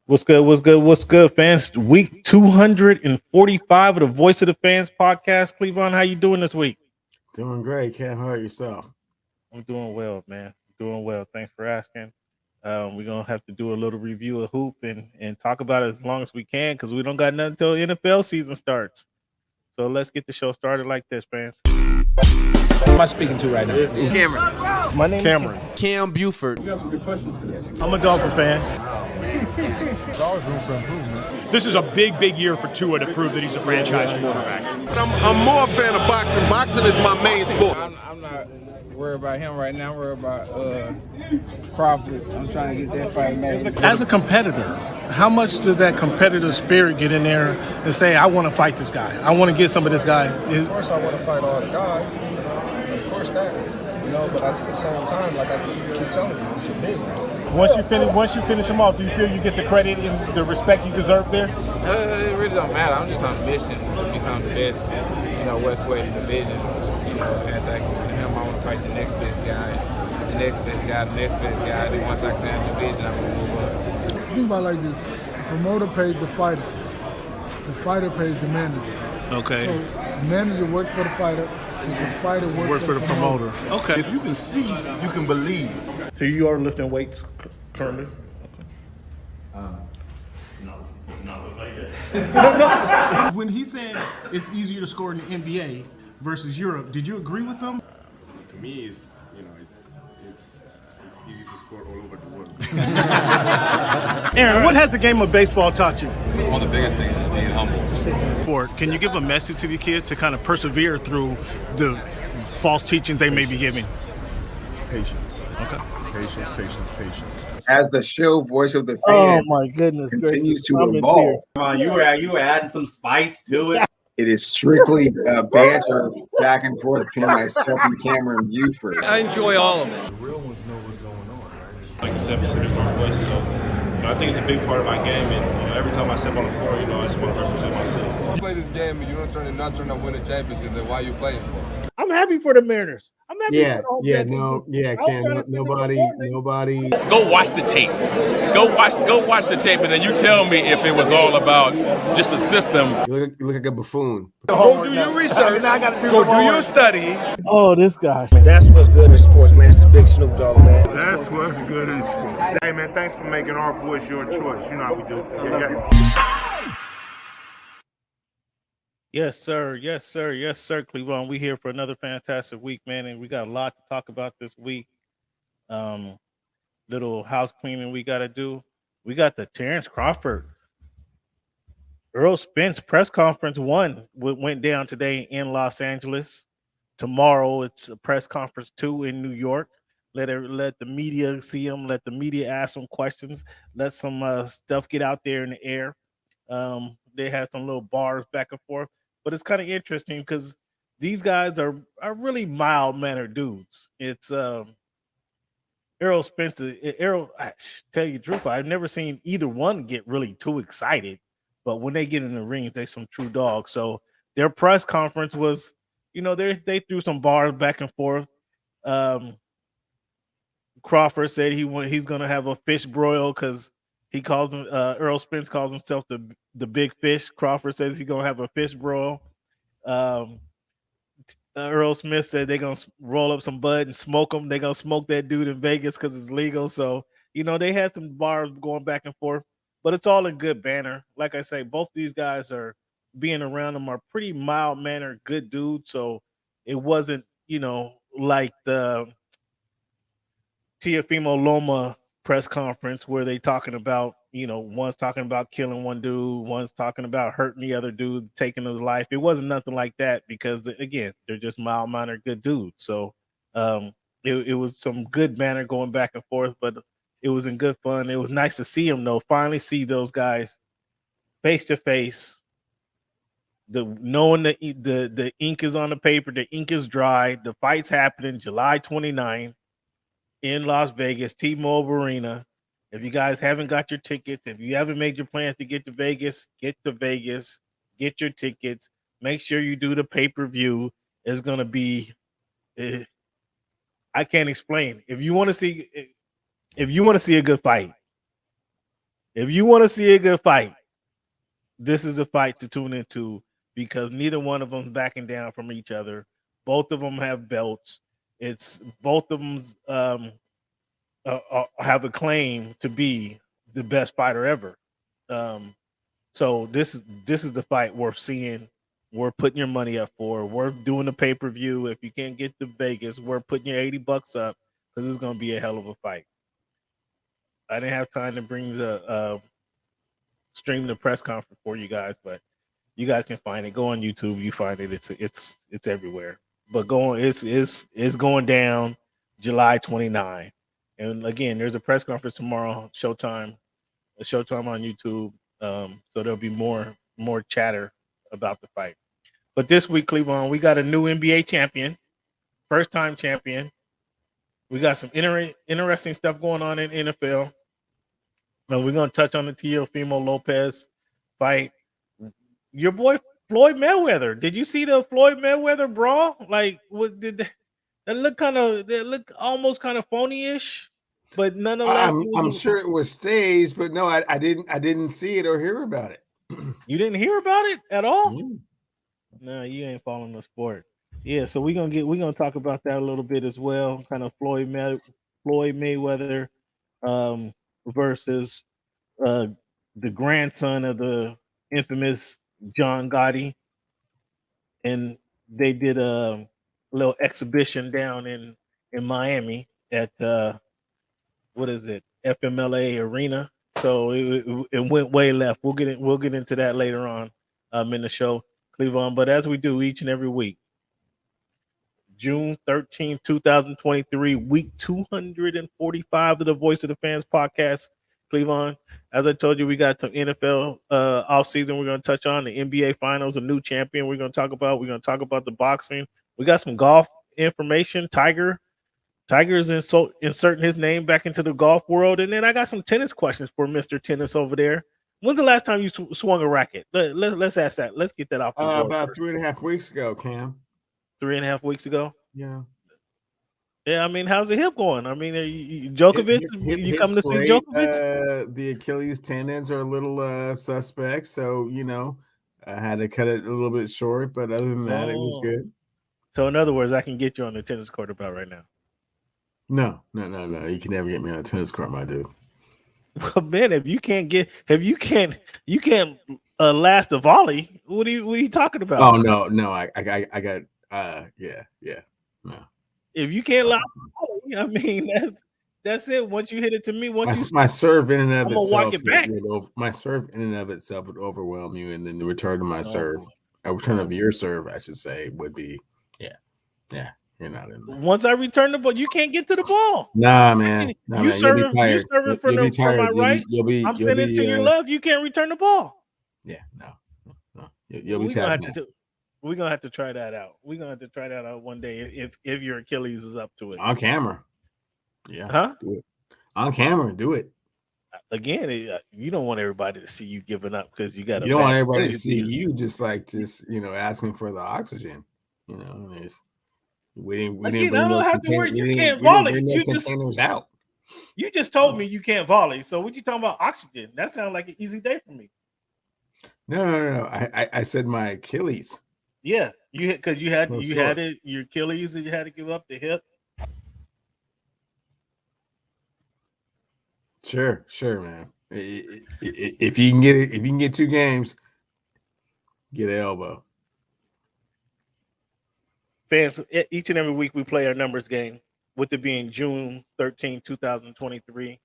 What's good? What's good? What's good, fans? Week 245 of the Voice of the Fans podcast. Cleveland, how you doing this week? Doing great. Can't hurt yourself. I'm doing well, man. Doing well. Thanks for asking. We're gonna have to do a little review of hoop and talk about it as long as we can because we don't got nothing until NFL season starts. So let's get the show started like this, fans. Who am I speaking to right now? Cameron. My name's Cameron. Cam Buford. I'm a Dolphin fan. This is a big year for Tua to prove that he's a franchise quarterback. I'm more a fan of boxing. Boxing is my main sport. I'm not worried about him right now. I'm worried about Crawford. I'm trying to get that fight made. As a competitor, how much does that competitive spirit get in there and say, I want to fight this guy. I want to get some of this guy. Of course I want to fight all the guys. Of course that. But at the same time, like I keep telling you, it's a business. Once you finish them off, do you feel you get the credit and the respect you deserve there? It really don't matter. I'm just on a mission to become the best, welterweight in the division. After I get him, I want to fight the next best guy, the next best guy, the next best guy. Then once I clear the division, I'm going to move up. Think about it like this. The promoter pays the fighter. The fighter pays the manager. Okay. So the manager works for the fighter, and the fighter works Work for the promoter. Okay. If you can see, you can believe. So you are lifting weights currently? When he said it's easier to score in the NBA versus Europe, did you agree with them? To me, it's easy to score all over the world. Aaron, what has the game of baseball taught you? One of the biggest things is being humble. Can you give a message to the kids to kind of persevere through the false teachings they may be giving? Patience. Okay. Patience. As the show Voice of the Oh Fan my goodness! continues to I'm in evolve, tears. Come on, you were adding some spice to it. it is strictly banter back and forth between myself and Cameron Buford. I enjoy all of it. The real ones know what's going on, right? Like you said, Pacific Northwest. So, I think it's a big part of my game. And every time I step on the floor, I just want to represent myself. You play this game and you don't not trying to win a championship, then why are you playing for? I'm happy for the Mariners. I'm happy for the whole Ken. Nobody. Go watch the tape. Go watch the tape, and then you tell me if it was all about just a system. You look like a buffoon. Go do your research. Go do your study. Oh, this guy. That's what's good in sports, man. It's Big Snoop Dogg, man. That's what's good in sport. Hey, man, thanks for making our voice your choice. You know how we do. Yes, sir. Cleveland. We here for another fantastic week, man, and we got a lot to talk about this week. Little house cleaning we got to do. We got the Terrence Crawford, Earl Spence press conference went down today in Los Angeles. Tomorrow it's a press conference 2 in New York. Let the media see him. Let the media ask some questions. Let some stuff get out there in the air. They had some little bars back and forth. But it's kind of interesting because these guys are really mild-mannered dudes. It's Errol Spencer. I tell you the truth, I've never seen either one get really too excited. But when they get in the ring, they're some true dogs. So their press conference was, they threw some bars back and forth. Crawford said he's going to have a fish broil because he calls him Earl Spence calls himself the big fish. Crawford says he's gonna have a fish broil. Earl Smith said they're gonna roll up some bud and smoke them. They're gonna smoke that dude in Vegas because it's legal. So they had some bars going back and forth, but it's all in good banner. Like I say, both these guys are being around them are pretty mild mannered, good dudes. So it wasn't like the Teofimo Loma press conference where they talking about, one's talking about killing one dude, one's talking about hurting the other dude, taking his life. It wasn't nothing like that because, again, they're just mild-mannered, good dudes. So it was some good banner going back and forth, but it was in good fun. It was nice to see them, though, finally see those guys face-to-face, knowing the ink is on the paper, the ink is dry, the fight's happening July 29th. In Las Vegas, T-Mobile Arena. If you guys haven't got your tickets, if you haven't made your plans to get to Vegas, get your tickets. Make sure you do the pay-per-view. It's going to be I can't explain. If you want to see a good fight, If you want to see a good fight, this is a fight to tune into because neither one of them's backing down from each other. Both of them have belts. It's both of them's have a claim to be the best fighter ever. So this is the fight worth seeing. We're putting your money up for. We're doing the pay-per-view. If you can't get to Vegas, we're putting your $80 up because it's going to be a hell of a fight. I didn't have time to bring the stream the press conference for you guys, but you guys can find it. Go on YouTube, you find it. It's everywhere. But it's going down July 29. And again, there's a press conference tomorrow, Showtime on YouTube. So there'll be more chatter about the fight. But this week, Cleveland, we got a new NBA champion, first time champion. We got some interesting stuff going on in NFL. Now we're gonna touch on the Teofimo Lopez fight. Your boy Floyd Mayweather. Did you see the Floyd Mayweather brawl? Like, what did that look? That look almost kind of phony-ish, but nonetheless, I'm sure it was staged, but no, I didn't see it or hear about it. You didn't hear about it at all? No, you ain't following the sport. Yeah, so we're gonna talk about that a little bit as well. Kind of Floyd Mayweather versus the grandson of the infamous John Gotti, and they did a little exhibition down in Miami at what is it, FMLA Arena. So it went way left. We'll get into that later on in the show, Cleveland. But as we do each and every week, June 13th, 2023, week 245 of the Voice of the Fans podcast, Cleveland. As I told you, we got some NFL offseason we're going to touch on, the NBA Finals, a new champion we're going to talk about. We're going to talk about the boxing. We got some golf information. Tiger is inserting his name back into the golf world. And then I got some tennis questions for Mr. Tennis over there. When's the last time you swung a racket? Let's ask that. Let's get that off the board about first. 3.5 weeks ago, Cam. 3.5 weeks ago? Yeah. Yeah, I mean, how's the hip going? I mean, Djokovic, you come to see Djokovic? The Achilles tendons are a little suspect, so, I had to cut it a little bit short, but other than that, it was good. So, in other words, I can get you on the tennis court about right now. No. You can never get me on a tennis court, my dude. Well, man, if you can't last a volley, what are you talking about? Oh, no, I got, no. If you can't last a volley, I mean, that's it. Once you hit it to me, my serve in and of I'm itself, gonna walk it back. My serve in and of itself would overwhelm you, and then the return of my serve, a return of your serve, I should say, would be, you're not in there. Once I return the ball, you can't get to the ball. Nah, man. You serving from my right. I'm sending it to your left. You can't return the ball. Yeah, no. You'll be tapping. We're gonna have to try that out. We're gonna have to try that out one day if your Achilles is up to it. On camera. Yeah. Huh? Do it. On camera, do it. Again, you don't want everybody to see you giving up because you got. You don't want everybody to see you just asking for the oxygen. We didn't I don't have to worry. You can't volley. You just told me you can't volley. So what you talking about oxygen? That sounds like an easy day for me. No. I said my Achilles. Yeah, you had it. Your Achilles, and you had to give up the hip. Sure, man. If you can get it, if you can get 2 games, get an elbow. Fans, each and every week we play our numbers game, with it being June 13, 2023,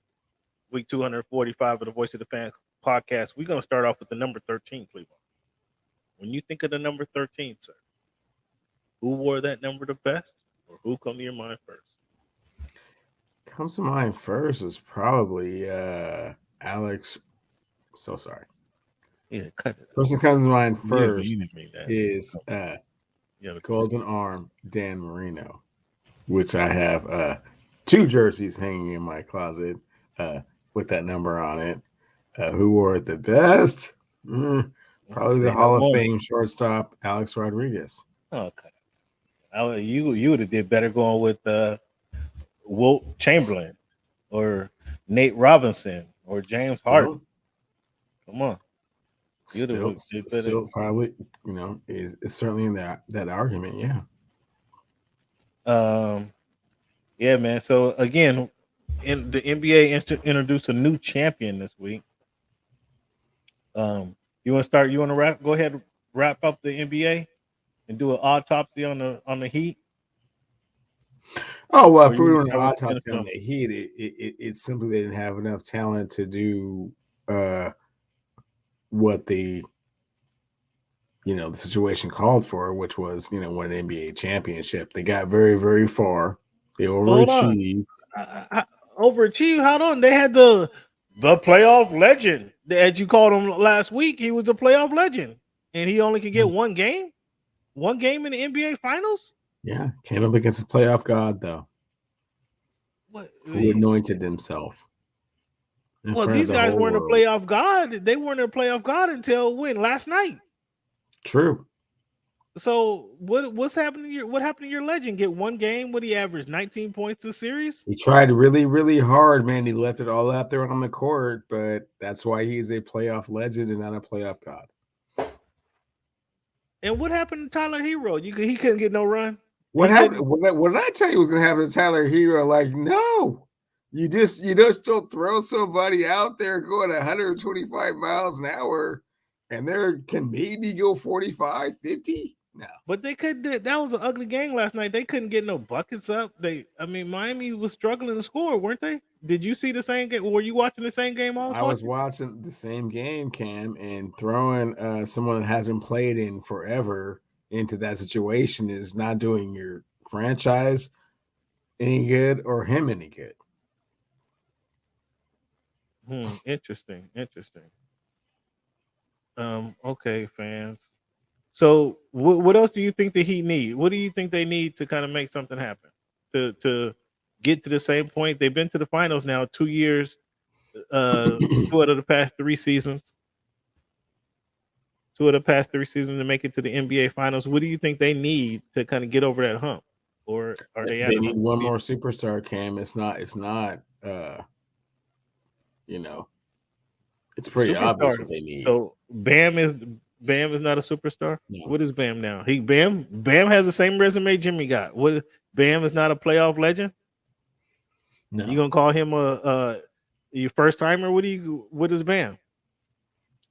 week 245 of the Voice of the Fans podcast. We're going to start off with the number 13, Cleveland. When you think of the number 13, sir, who wore that number the best, or who come to your mind first? Comes to mind first is probably Alex. So sorry. Yeah, person comes to mind first is Golden Arm Dan Marino, which I have 2 jerseys hanging in my closet with that number on it. Who wore it the best? Probably the Hall of Fame shortstop Alex Rodriguez. Okay, you would have did better going with Wilt Chamberlain or Nate Robinson or James Harden. Come on. Still probably, is certainly in that argument. Yeah. Yeah, man. So again, in the NBA introduced a new champion this week. You want to start? You want to go ahead and wrap up the NBA and do an autopsy on the Heat? Oh well, if we were doing an autopsy on the Heat, it simply they didn't have enough talent to do what the situation called for, which was win an NBA championship. They got very, very far. They overachieved. Overachieved? Hold on. They had the playoff legend, as you called him last week. He was the playoff legend, and he only could get one game in the NBA Finals. Yeah, came up against the playoff god though. What? Who anointed himself? Well, these guys weren't a playoff god. They weren't a playoff god until when? Last night. True. So what's happening? What happened to your legend? Get one game? What he averaged? 19 points a series? He tried really, really hard, man. He left it all out there on the court, but that's why he's a playoff legend and not a playoff god. And what happened to Tyler Hero? He couldn't get no run. What happened? What did I tell you was going to happen to Tyler Hero? Like, no, you just don't throw somebody out there going 125 miles an hour, and there can maybe go 45, 50. No, but they could. That was an ugly game last night. They couldn't get no buckets up. Miami was struggling to score, weren't they? Did you see the same game? Were you watching the same game? I was watching the same game, Cam, and throwing someone that hasn't played in forever into that situation is not doing your franchise any good or him any good. Interesting. Okay, fans. So what else do you think the Heat need? What do you think they need to kind of make something happen to get to the same point? They've been to the finals now 2 years, 2 out of the past 3 seasons. 2 of the past 3 seasons to make it to the NBA finals. What do you think they need to kind of get over that hump? Or are they They need one more superstar, Cam. It's not it's pretty superstar. Obvious what they need. So Bam is not a superstar. No. What is Bam now? Bam has the same resume Jimmy got. What? Bam is not a playoff legend. No, you gonna call him your first timer? What is Bam?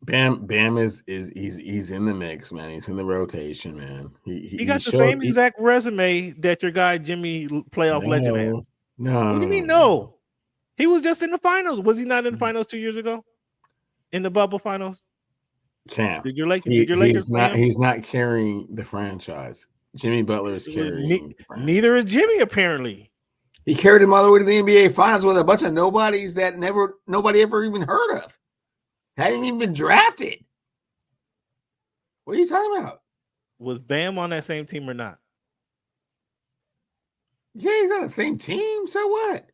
Bam is he's in the mix, man. He's in the rotation, man. He got the same exact resume that your guy Jimmy playoff legend has. No, what do you mean no? He was just in the finals. Was he not in the finals 2 years ago? In the bubble finals? Cam. He's not carrying the franchise. Jimmy Butler is carrying. Neither is Jimmy, apparently. He carried him all the way to the NBA finals with a bunch of nobodies that nobody ever even heard of. Hadn't even been drafted. What are you talking about? Was Bam on that same team or not? Yeah, he's on the same team. So what?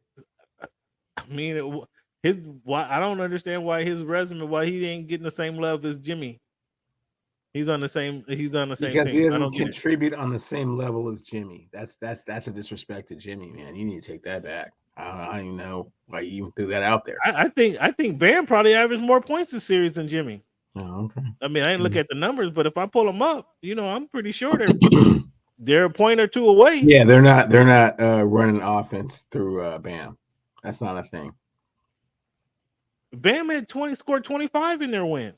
I mean, I don't understand why his resume, why he ain't getting the same love as Jimmy. He's on the same because team. He doesn't contribute on the same level as Jimmy. That's a disrespect to Jimmy, man. You need to take that back. I don't even know why you even threw that out there. I think Bam probably averaged more points this series than Jimmy. Oh, okay. I mean, I didn't look at the numbers, but if I pull them up, I'm pretty sure they're a point or two away. Yeah, they're not running offense through Bam. That's not a thing. Bam had scored 25 in their win.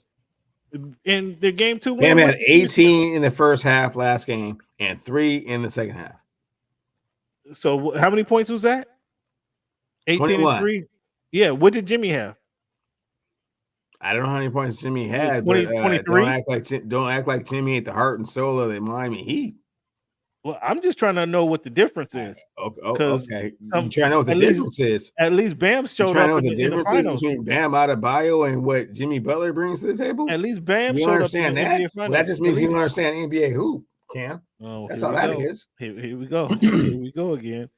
In the game 2 Bam had 18 in the first half last game and 3 in the second half. So how many points was that? 18 21. and 3. Yeah, what did Jimmy have? I don't know how many points Jimmy had, 23. Don't act like Jimmy ain't the heart and soul of the Miami Heat. Well, I'm just trying to know what the difference is. Okay. You trying to know what the difference is? At least Bam showed up in the finals. Between Bam Adebayo and what Jimmy Butler brings to the table? At least Bam showed up in the NBA finals. Well, that just means you don't understand NBA hoop, Cam. Oh, that's all that is. Here we go. Here we go again.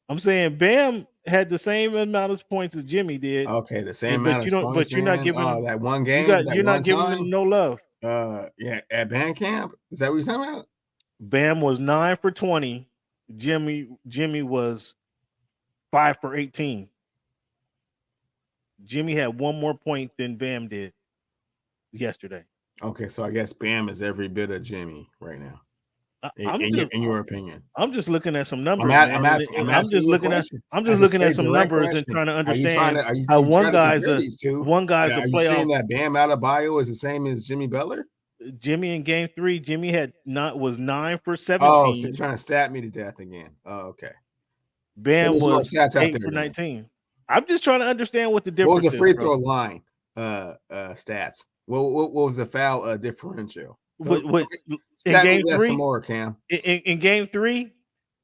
I'm saying Bam had the same amount of points as Jimmy did. Okay, the same amount of points. But you're not giving that one game. You're not giving him no love. Yeah, at band camp. Is that what you're talking about? Bam was 9 for 20. Jimmy was 5 for 18. Jimmy had one more point than Bam did. yesterday. Okay, so I guess Bam is every bit of Jimmy right now. In your opinion, I'm just looking at some numbers. I'm just looking at some numbers and trying to understand how one guy's a Are you saying playoff. that Bam Adebayo is the same as Jimmy Butler? Jimmy in Game 3, Jimmy was 9 for 17. Oh, so you're trying to stat me to death again. Oh, okay. Bam was 8 for 19. I'm just trying to understand what the difference is. What was the free throw line stats? What was the foul differential? In Game 3, some more, Cam. In Game 3,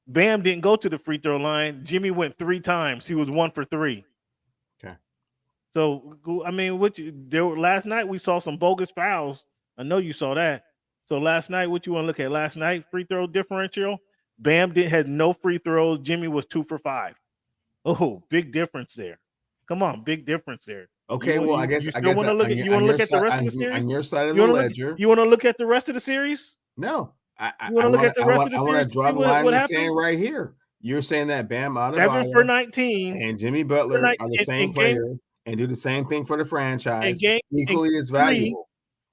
Bam didn't go to the free throw line. Jimmy went 3 times. He was 1 for 3. Okay. So I mean, last night we saw some bogus fouls. I know you saw that. So last night, what you want to look at? Last night, free throw differential. Bam had no free throws. Jimmy was 2 for 5. Oh, big difference there. Come on, big difference there. Okay, you want to look at the rest of the series? On your side of the ledger. You want to look at the rest of the series? No. You want to look at the rest of the series? I want to draw the line in the sand right here. You're saying that Bam Adebayo 7 for 19 and Jimmy Butler are the same player and do the same thing for the franchise. Equally as valuable.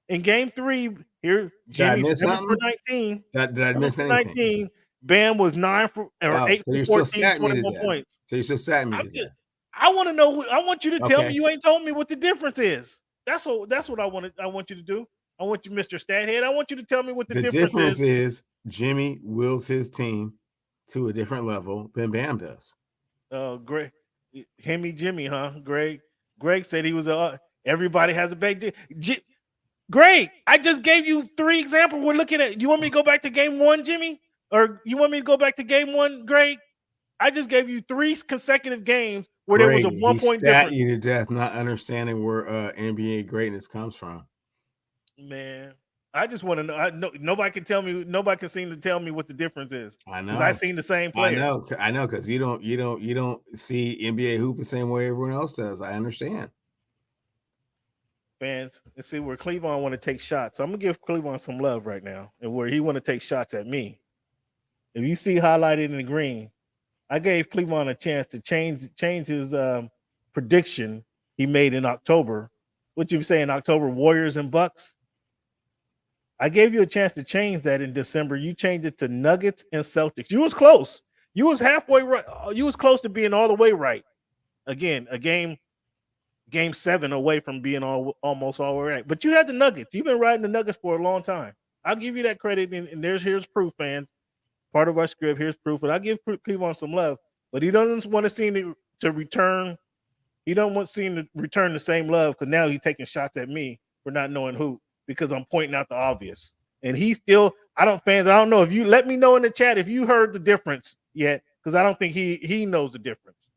In Game 3, here Jimmy's 7 for 19. Did I miss anything? 19. Bam was 9 for 8 for 14, 21 points. So you should sat me to death. I want to know. I want you to tell me. You ain't told me what the difference is. That's what I want. I want you to do. I want you, Mr. Stathead. I want you to tell me what the difference is. Jimmy wills his team to a different level than Bam does. Greg, Jimmy, huh? Greg said he was everybody has a big. Greg, I just gave you 3 examples. We're looking at. You want me to go back to Game 1, Jimmy, or you want me to go back to Game 1, Greg? I just gave you 3 consecutive games where there was a 1 point difference. You to death, not understanding where NBA greatness comes from. Man, I just want to know. Nobody can tell me. Nobody can seem to tell me what the difference is. I know. I seen the same player. I know, because you don't see NBA hoop the same way everyone else does. I understand. Fans, let's see where Cleveland want to take shots. I'm gonna give Cleveland some love right now, and where he want to take shots at me. If you see highlighted in the green, I gave Cleveland a chance to change his prediction he made in October. What you say in October, Warriors and Bucks? I gave you a chance to change that in December. You changed it to Nuggets and Celtics. You was close. You was halfway right. You was close to being all the way right. Again, a game 7 away from being almost all right. But you had the Nuggets. You've been riding the Nuggets for a long time. I'll give you that credit. And here's proof, fans. Part of our script. Here's proof. And I give Cleveland some love. But he doesn't want to seem to return. He don't want to seem to return the same love because now he's taking shots at me for not knowing who, because I'm pointing out the obvious. And he still, I don't know if you let me know in the chat if you heard the difference yet, because I don't think he knows the difference.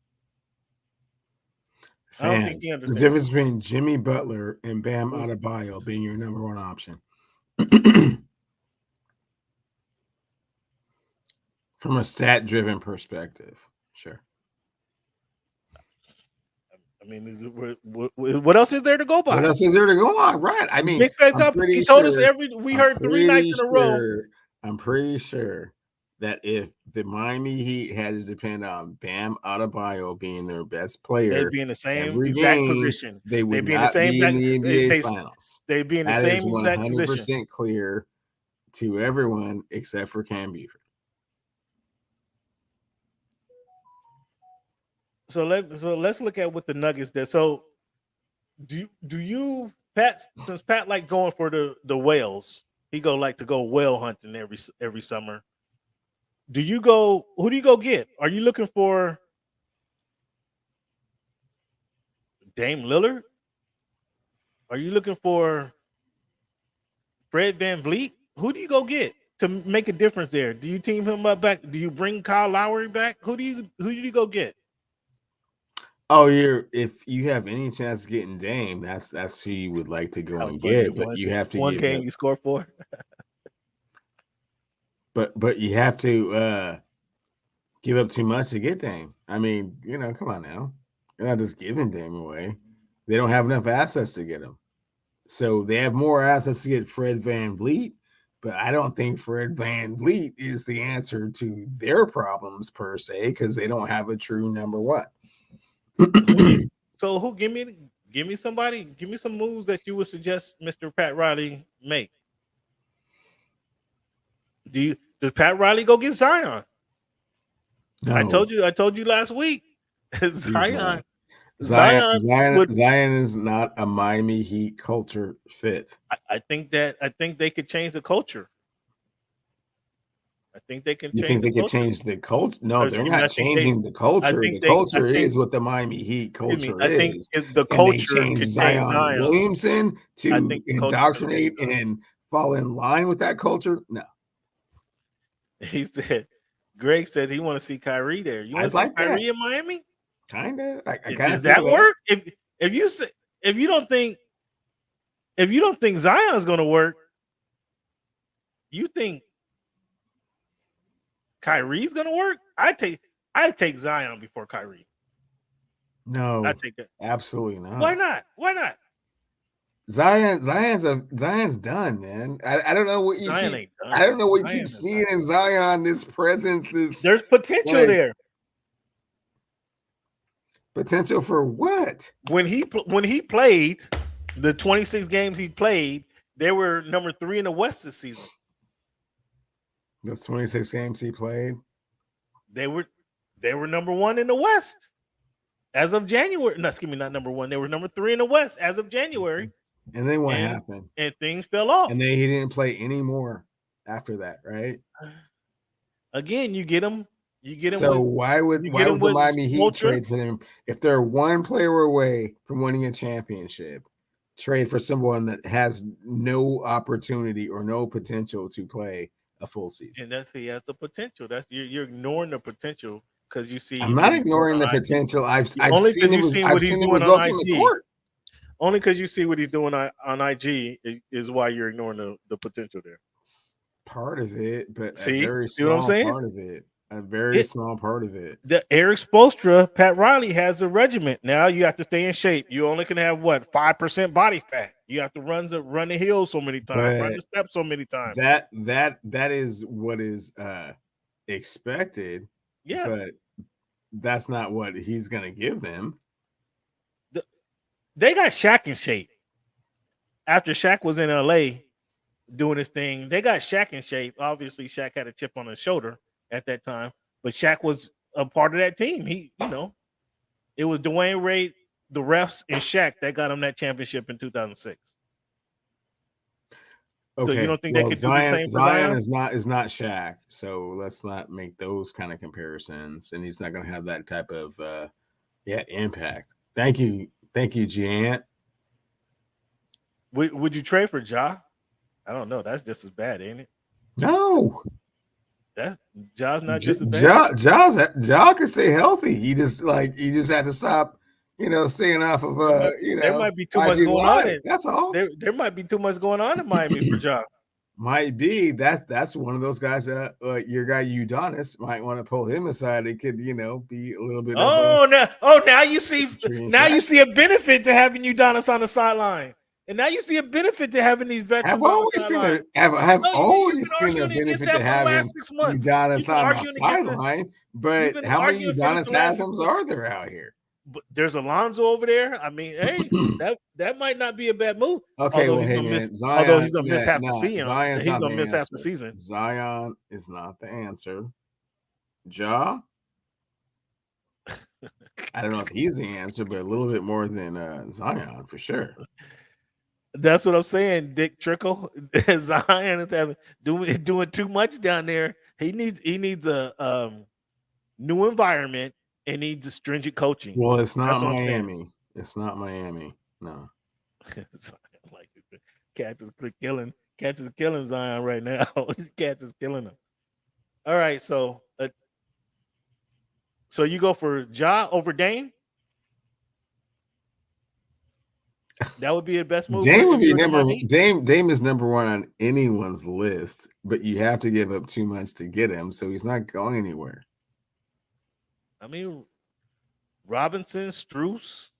Fans, I don't think he understands the difference between Jimmy Butler and Bam Adebayo being your number 1 option. From a stat-driven perspective, sure. I mean, what else is there to go by? What else is there to go on? Right. I mean, he told us we heard 3 nights in a row. I'm pretty sure that if the Miami Heat had to depend on Bam Adebayo being their best player, they'd be in the same exact position. They would be in the same NBA Finals. They'd be in the same exact position. 100% clear to everyone except for Cam Buford. So let's look at what the Nuggets did. So do you Pat, since Pat like going for the whales, he like to go whale hunting every summer. Who do you go get? Are you looking for Dame Lillard? Are you looking for Fred VanVleet? Who do you go get to make a difference there? Do you team him up back? Do you bring Kyle Lowry back? Who do you go get? Oh, if you have any chance of getting Dame, that's who you would like to go and get. But you have to one game you score 4. but you have to give up too much to get Dame. I mean, come on now. You're not just giving Dame away. They don't have enough assets to get him. So they have more assets to get Fred VanVleet, but I don't think Fred VanVleet is the answer to their problems per se, because they don't have a true number 1. So who give me Give me somebody. Give me some moves that you would suggest Mr. Pat Riley make. Does Pat Riley go get Zion? No. I told you last week. Zion is not a Miami Heat culture fit. I think they could change the culture. I think they can. You think they could change the culture? No, they're not changing the culture. The culture is what the Miami Heat culture is. I think the culture change Zion Williamson to indoctrinate and fall in line with that culture. No, he said. Greg said he want to see Kyrie there. You want to see Kyrie in Miami? Kind of. Does that work? If you don't think Zion's going to work, you think Kyrie's going to work? I'd take Zion before Kyrie. No, I'd take that. Absolutely not. Why not? Why not? Zion's done, man. I don't know what you I don't know what you keep seeing in Zion. This presence, there's potential there. Potential for what? When he played the 26 games he played, they were number 3 in the West this season. Those 26 games he played, they were number 1 in the West as of January. No, excuse me, not number 1. They were number 3 in the West as of January. And then what happened? And things fell off. And then he didn't play anymore after that, right? Again, you get him. So why would the Miami Heat trade for them if they're one player away from winning a championship? Trade for someone that has no opportunity or no potential to play a full season. And he has the potential. That's you're ignoring the potential because you see. I'm not ignoring the potential. I've seen the results on the court. Only because you see what he's doing on IG is why you're ignoring the potential there. Part of it, but see, a very small what I'm saying? Part of it. A very small part of it. The Eric Spoelstra, Pat Riley has a regiment. Now you have to stay in shape. You only can have 5% body fat. You have to run the hill so many times, run the steps so many times. That is what is expected. Yeah, but that's not what he's going to give them. They got Shaq in shape. After Shaq was in LA doing his thing, they got Shaq in shape. Obviously, Shaq had a chip on his shoulder at that time, but Shaq was a part of that team. It was Dwayne Wade, the refs, and Shaq that got him that championship in 2006. Okay. So you don't think they could do the same for Zion? is not Shaq, so let's not make those kind of comparisons. And he's not going to have that type of impact. Thank you, Giant. Would you trade for Ja? I don't know. That's just as bad, ain't it? No. Ja's not just as bad. Ja can stay healthy. He just had to stop, staying off of there might be too much going on. That's all. There might be too much going on in Miami for Ja. Might be. That's one of those guys that your guy Udonis might want to pull him aside. It could, be a little bit. Now you see you see a benefit to having Udonis on the sideline. And now you see a benefit to having these veterans. I've always seen a benefit to having Udonis on the sideline. But how many Udonis Haslams are there out here? But there's Alonzo over there. I mean, hey, that might not be a bad move. Okay, although he's gonna miss half the season. Zion's he's gonna miss half the season. Zion is not the answer. Ja, I don't know if he's the answer, but a little bit more than Zion for sure. That's what I'm saying, Dick Trickle. Zion is doing too much down there. He needs a new environment and needs a stringent coaching. Well, it's not Miami. It's not Miami. No. Cats is killing Zion right now. Cats is killing him. All right, so you go for Ja over Dame? That would be the best move. Dame would be Dame is number 1 on anyone's list, but you have to give up too much to get him, so he's not going anywhere. I mean, Robinson, Strus,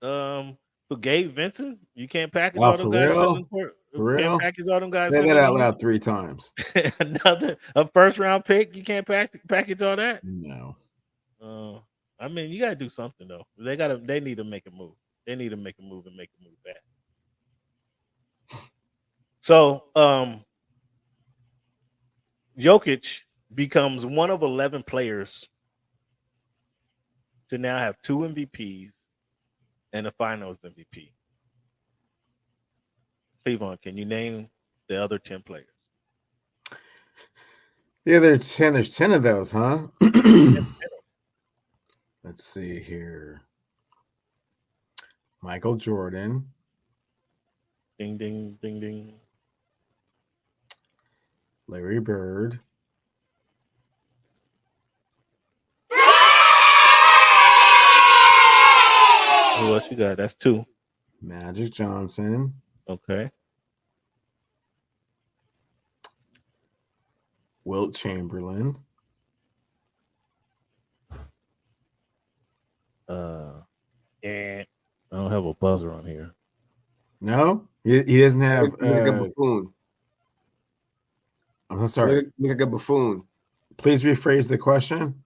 Gabe Vincent. You can't package all them guys. Can't package all them guys. Say that out loud 3 times. A first-round pick. You can't package all that. No. I mean, you gotta do something though. They need to make a move. They need to make a move and make a move back. So, Jokic becomes one of 11 players to now have 2 MVPs and a Finals MVP. Cleveland, can you name the other 10 players? Yeah, there's 10 of those, huh? Let's see here. Michael Jordan. Ding, ding, ding, ding. Larry Bird. Who else you got? That's 2. Magic Johnson. Okay. Wilt Chamberlain. And I don't have a buzzer on here. No, he doesn't have. Like a buffoon. I'm sorry. Look like a buffoon. Please rephrase the question.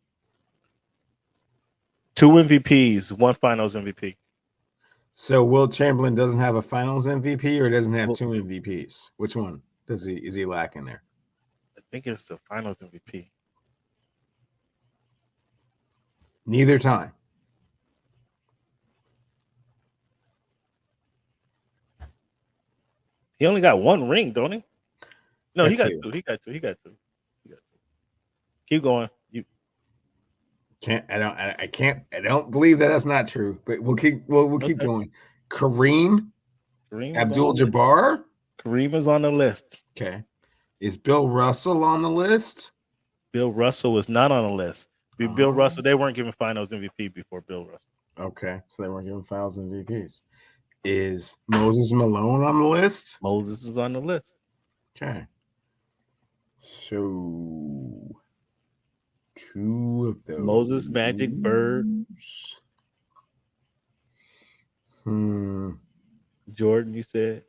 2 MVPs, 1 Finals MVP. So Wilt Chamberlain doesn't have a Finals MVP or doesn't have 2 MVPs? Which one is he lacking there? I think it's the Finals MVP. Neither time. He only got 1 ring, don't he? No, he got 2. 2. He got 2. He got 2. Keep going. You can't. I don't believe that's not true. But we'll keep going. Kareem Abdul-Jabbar. Kareem is on the list. Okay. Is Bill Russell on the list? Bill Russell is not on the list. Bill Russell, they weren't giving Finals MVP before Bill Russell. Okay, so they weren't giving Finals MVPs. Is Moses Malone on the list? Moses is on the list. Okay. So 2 of those. Moses, Magic, Bird. Jordan, you said.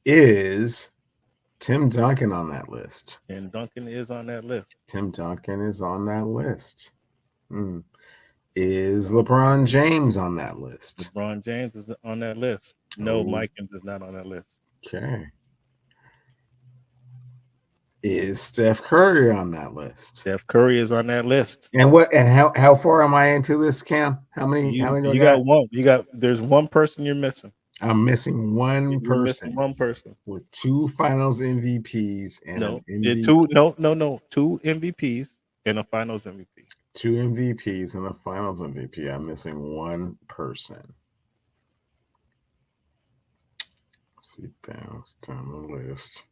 Is Tim Duncan on that list? And Duncan is on that list. Tim Duncan is on that list. Is LeBron James on that list? LeBron James is on that list. No, Mikens is not on that list. Okay. Is Steph Curry on that list? Steph Curry is on that list. And how far am I into this, Cam? How many? You got one. There's one person you're missing. I'm missing one person. Missing one person with 2 Finals MVPs and no, an MVP. 2 MVPs and a Finals MVP. 2 MVPs and a Finals MVP. I'm missing one person. We bounced down the list.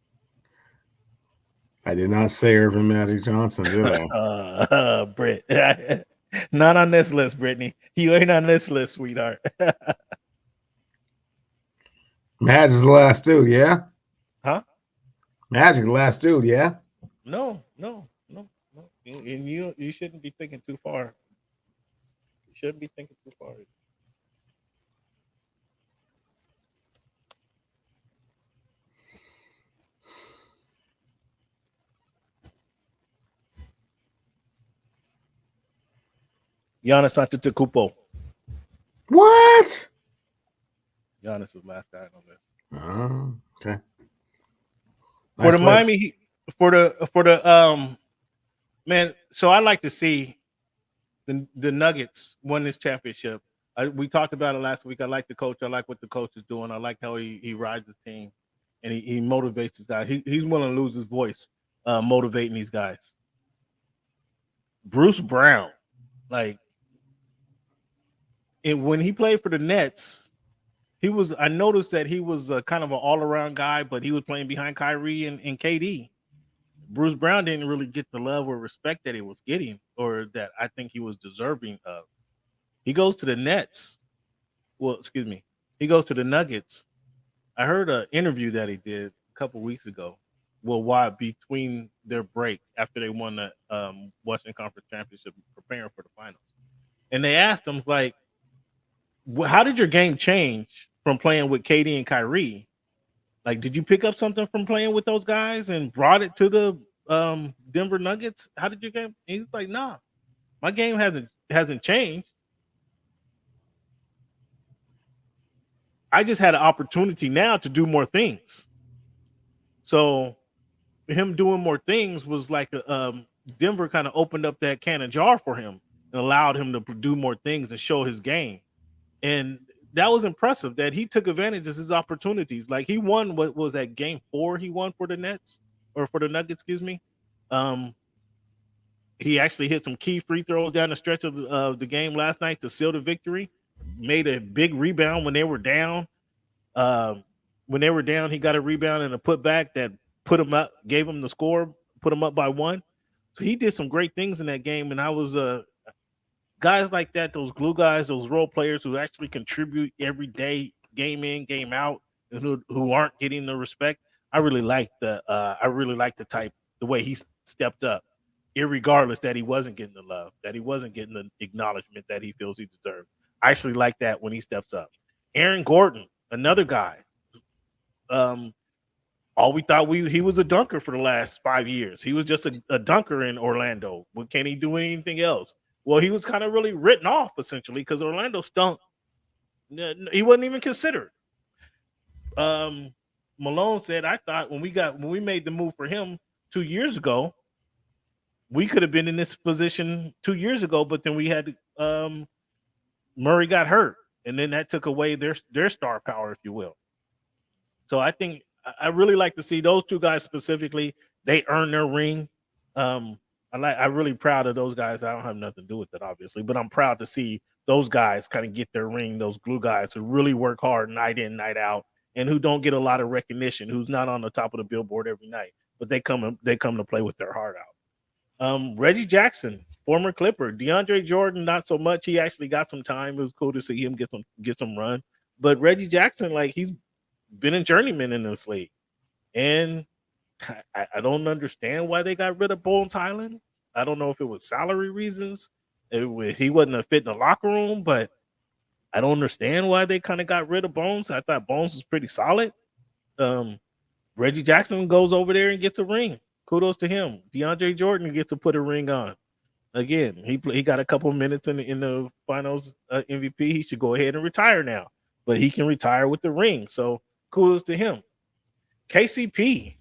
I did not say Irvin Magic Johnson, did I? Britt. Not on this list, Brittany. You ain't on this list, sweetheart. Magic's the last dude, yeah? Huh? Magic the last dude, yeah? No. And you shouldn't be thinking too far. You shouldn't be thinking too far. Giannis Antetokounmpo. What? Giannis is last guy on the list. Okay. For the Miami Heat, for the man, so I like to see the Nuggets win this championship. We talked about it last week. I like the coach. I like what the coach is doing. I like how he rides his team and he motivates his guys. He's willing to lose his voice, motivating these guys. Bruce Brown, when he played for the Nets, I noticed that he was kind of an all-around guy, but he was playing behind Kyrie and KD. Bruce Brown didn't really get the love or respect that he was getting, or that I think he was deserving of. He goes to the Nets. He goes to the Nuggets. I heard an interview that he did a couple weeks ago. Well, between their break after they won the Western Conference Championship, preparing for the finals, and they asked him how did your game change from playing with KD and Kyrie? Did you pick up something from playing with those guys and brought it to the Denver Nuggets? How did your game? And he's like, nah, my game hasn't changed. I just had an opportunity now to do more things. So him doing more things was like Denver kind of opened up that can of jar for him and allowed him to do more things and show his game. And that was impressive that he took advantage of his opportunities. Like he won, what was that, game 4 he won for the Nets or for the Nuggets, excuse me. He actually hit some key free throws down the stretch of the game last night to seal the victory. Made a big rebound when they were down. When they were down, he got a rebound and a putback that put him up, gave him the score, put him up by 1. So he did some great things in that game. And I was guys like that, those glue guys, those role players who actually contribute every day, game in, game out, and who aren't getting the respect. I really like the way he stepped up, irregardless that he wasn't getting the love, that he wasn't getting the acknowledgement that he feels he deserved. I actually like that when he steps up. Aaron Gordon, another guy. All we thought he was a dunker for the last 5 years. He was just a dunker in Orlando. Well, can he do anything else? Well, he was kind of really written off essentially because Orlando stunk. He wasn't even considered. Malone said, I thought when we made the move for him 2 years ago, we could have been in this position 2 years ago, but then we had Murray got hurt, and then that took away their star power, if you will. So I think I really like to see those two guys specifically. They earned their ring. I'm really proud of those guys. I don't have nothing to do with it, obviously, but I'm proud to see those guys kind of get their ring. Those glue guys who really work hard night in, night out, and who don't get a lot of recognition. Who's not on the top of the billboard every night, but they come to play with their heart out. Reggie Jackson, former Clipper. DeAndre Jordan, not so much. He actually got some time. It was cool to see him get some run. But Reggie Jackson, like, he's been a journeyman in this league. And I don't understand why they got rid of Bones Highland. I don't know if it was salary reasons. He wasn't a fit in the locker room, but I don't understand why they kind of got rid of Bones. I thought Bones was pretty solid. Reggie Jackson goes over there and gets a ring. Kudos to him. DeAndre Jordan gets to put a ring on. Again, he got a couple of minutes in the finals MVP. He should go ahead and retire now, but he can retire with the ring. So kudos to him. KCP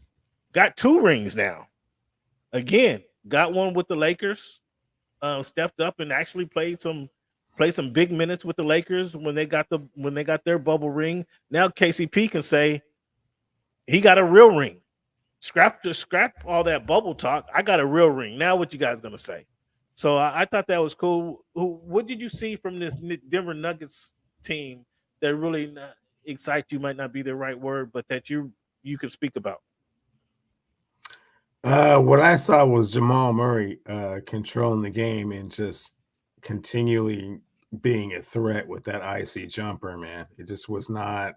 got 2 rings now. Again, got one with the Lakers. Stepped up and actually played some big minutes with the Lakers when they got their bubble ring. Now KCP can say he got a real ring. Scrap all that bubble talk. I got a real ring. Now what you guys gonna say? So I thought that was cool. What did you see from this Denver Nuggets team that really excites you? Might not be the right word, but that you can speak about. What I saw was Jamal Murray controlling the game and just continually being a threat with that icy jumper, man. It just was not.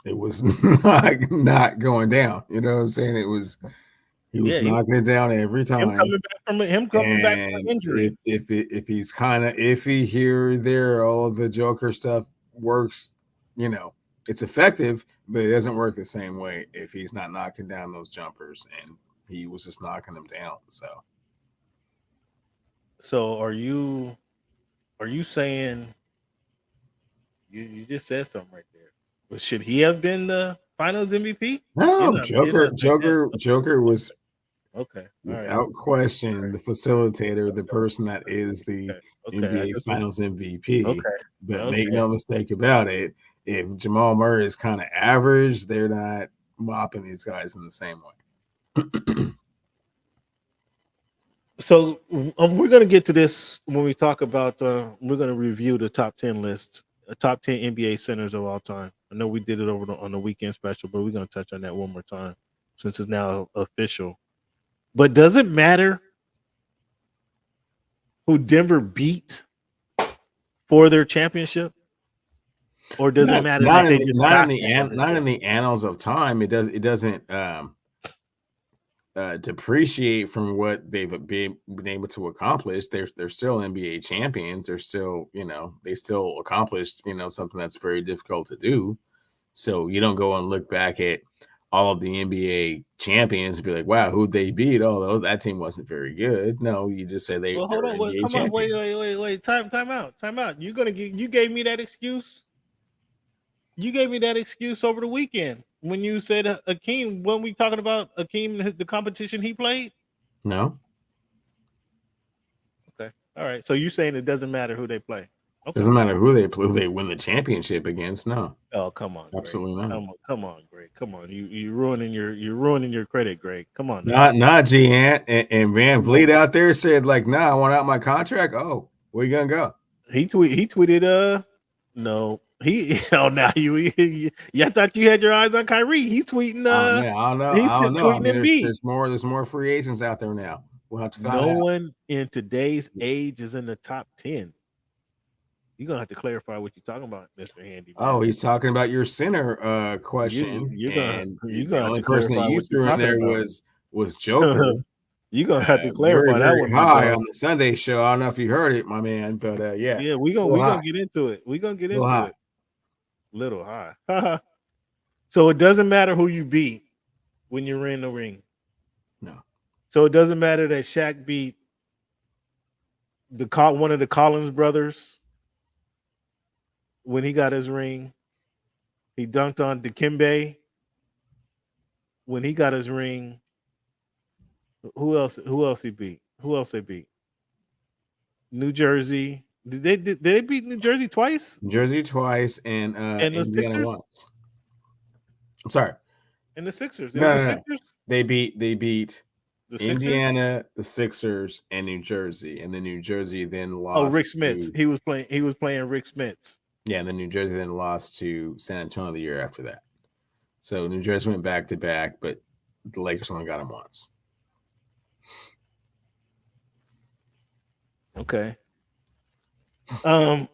It was not going down. You know what I'm saying? He was knocking it down every time. Him coming back from injury. If he's kind of iffy here or there, all of the Joker stuff works. You know, it's effective, but it doesn't work the same way if he's not knocking down those jumpers. And he was just knocking them down. So are you saying you just said something right there? But should he have been the Finals MVP? No, Joker was okay. Without question, the facilitator, the person that is the NBA Finals MVP. Okay. But make no mistake about it, if Jamal Murray is kind of average, they're not mopping these guys in the same way. So we're going to get to this when we talk about we're going to review the top 10 lists, top 10 NBA centers of all time. I know we did it on the weekend special, but we're going to touch on that one more time since it's now official. But does it matter who Denver beat for their championship? Or does it matter that they just not in the annals of time? It doesn't depreciate from what they've been able to accomplish. They're still NBA champions. They're still, they still accomplished, something that's very difficult to do. So you don't go and look back at all of the NBA champions and be like, wow, who'd they beat? Oh, that team wasn't very good. No, you just say they. Well, hold on, wait, time out. You gave me that excuse? You gave me that excuse over the weekend when you said Akeem. When we talking about Akeem, the competition he played? No. Okay. All right. So you saying it doesn't matter who they play? Okay. Doesn't matter who they play, who they win the championship against. No. Oh, come on. Absolutely Greg. not. Come on, Greg. Come on. You're ruining your credit, Greg. Come on. Not G-Ant and Van Vliet out there said like, nah, I want out my contract. Oh, where you gonna go? He tweeted no. Now I thought you had your eyes on Kyrie. He's tweeting I don't know. He's I don't know. I tweeting mean, Embiid. there's more free agents out there now. We'll have to find No out. one in today's age is in the top 10. You're gonna have to clarify what you're talking about, Mr. Handy. Oh, he's talking about your center question. The only person that you threw in there was Joker. You're gonna have to clarify that one. High on the Sunday show. I don't know if you heard it, my man, but yeah, we're gonna get into it. We're gonna get into it. Little high. So it doesn't matter who you beat when you're in the ring. No. So it doesn't matter that Shaq beat one of the Collins brothers when he got his ring. He dunked on Dikembe when he got his ring. Who else he beat? Who else they beat? New Jersey. Did they beat New Jersey twice? New Jersey twice and the Sixers once. I'm sorry. And the Sixers. No. Sixers? They beat the Indiana, the Sixers, and New Jersey, and then New Jersey then lost. Oh, Rick Smits. He was playing Rick Smits. Yeah, and then New Jersey then lost to San Antonio the year after that. So New Jersey went back to back, but the Lakers only got him once. Okay. So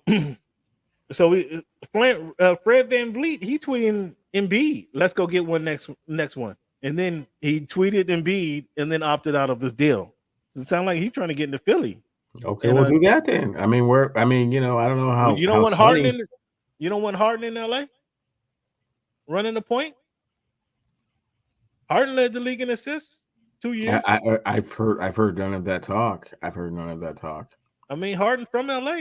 Fred Van Vliet, he tweeting Embiid, let's go get one next one. And then he tweeted Embiid and then opted out of this deal. It sounds like he's trying to get into Philly. Okay, we'll do that then. I mean, I don't know how you don't want Harden. You don't want Harden in LA running the point. Harden led the league in assists 2 years. I've heard none of that talk. I mean, Harden from LA.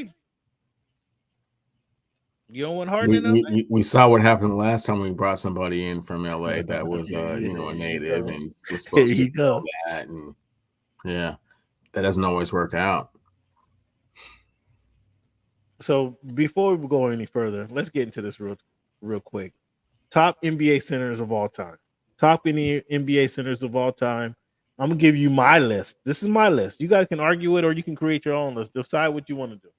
You don't want Harden in LA? We saw what happened last time we brought somebody in from LA that was a native and was supposed to do that, and that doesn't always work out. So before we go any further, let's get into this real quick. Top NBA centers of all time. Top NBA centers of all time. I'm gonna give you my list. This is my list. You guys can argue it or you can create your own list. Decide what you want to do.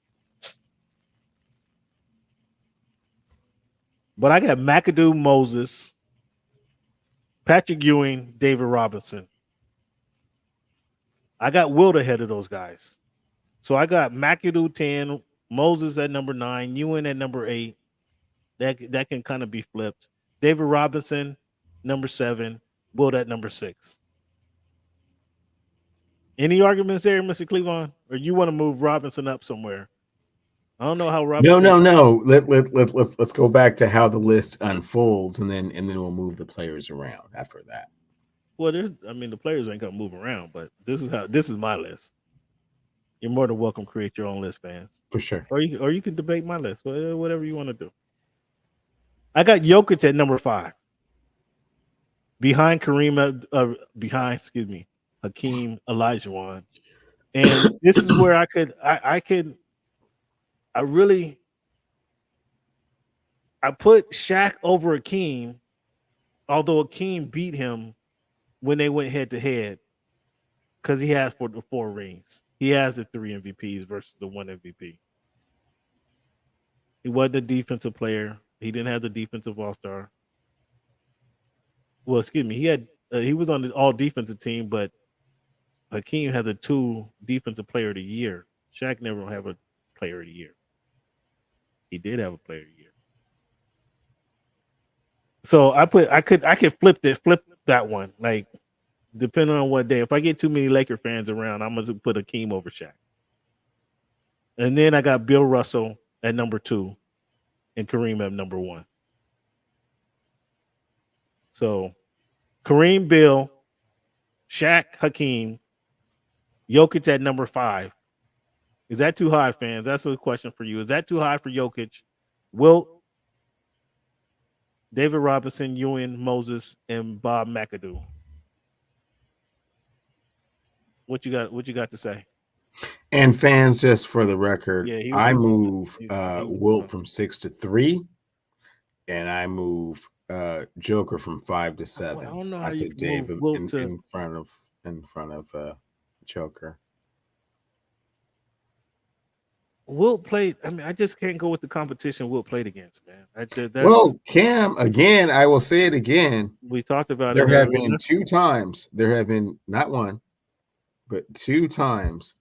But I got McAdoo, Moses, Patrick Ewing, David Robinson. I got Wilt ahead of those guys. So I got McAdoo 10, Moses at number 9, Ewing at number 8. That can kind of be flipped. David Robinson, number 7, Wilt at number 6. Any arguments there, Mr. Cleveland? Or you want to move Robinson up somewhere? I don't know how Robinson. No. Let's go back to how the list unfolds, and then we'll move the players around after that. Well, the players ain't gonna move around, but this is my list. You're more than welcome to create your own list, fans. For sure. Or you can debate my list, whatever you want to do. I got Jokic at number 5. Behind Hakeem Olajuwon. And this is where I put Shaq over Hakeem, although Hakeem beat him when they went head to head because he has 4 rings. He has the 3 MVPs versus the 1 MVP. He wasn't a defensive player. He didn't have the defensive all-star. Well, excuse me. He was on the all defensive team, but Hakeem had the 2 defensive player of the year. Shaq never have a player of the year. He did have a player of the year. So I could flip that one. Like, depending on what day. If I get too many Laker fans around, I'm gonna put Hakeem over Shaq. And then I got Bill Russell at number 2 and Kareem at number 1. So Kareem, Bill, Shaq, Hakeem, Jokic at number 5. Is that too high, fans? That's a question for you. Is that too high for Jokic? Wilt, David Robinson, Ewan Moses, and Bob McAdoo. What you got to say? And fans, just for the record, Yeah, I move Wilt from 6 to 3, and I move Joker from 5 to 7. I don't know how I you put can Dave move Wilt in front of Joker. Wilt played. I mean, I just can't go with the competition Wilt played against, man. Well, Cam, again, I will say it again. We talked about there it. There have been 2 times. There have been not one, but 2 times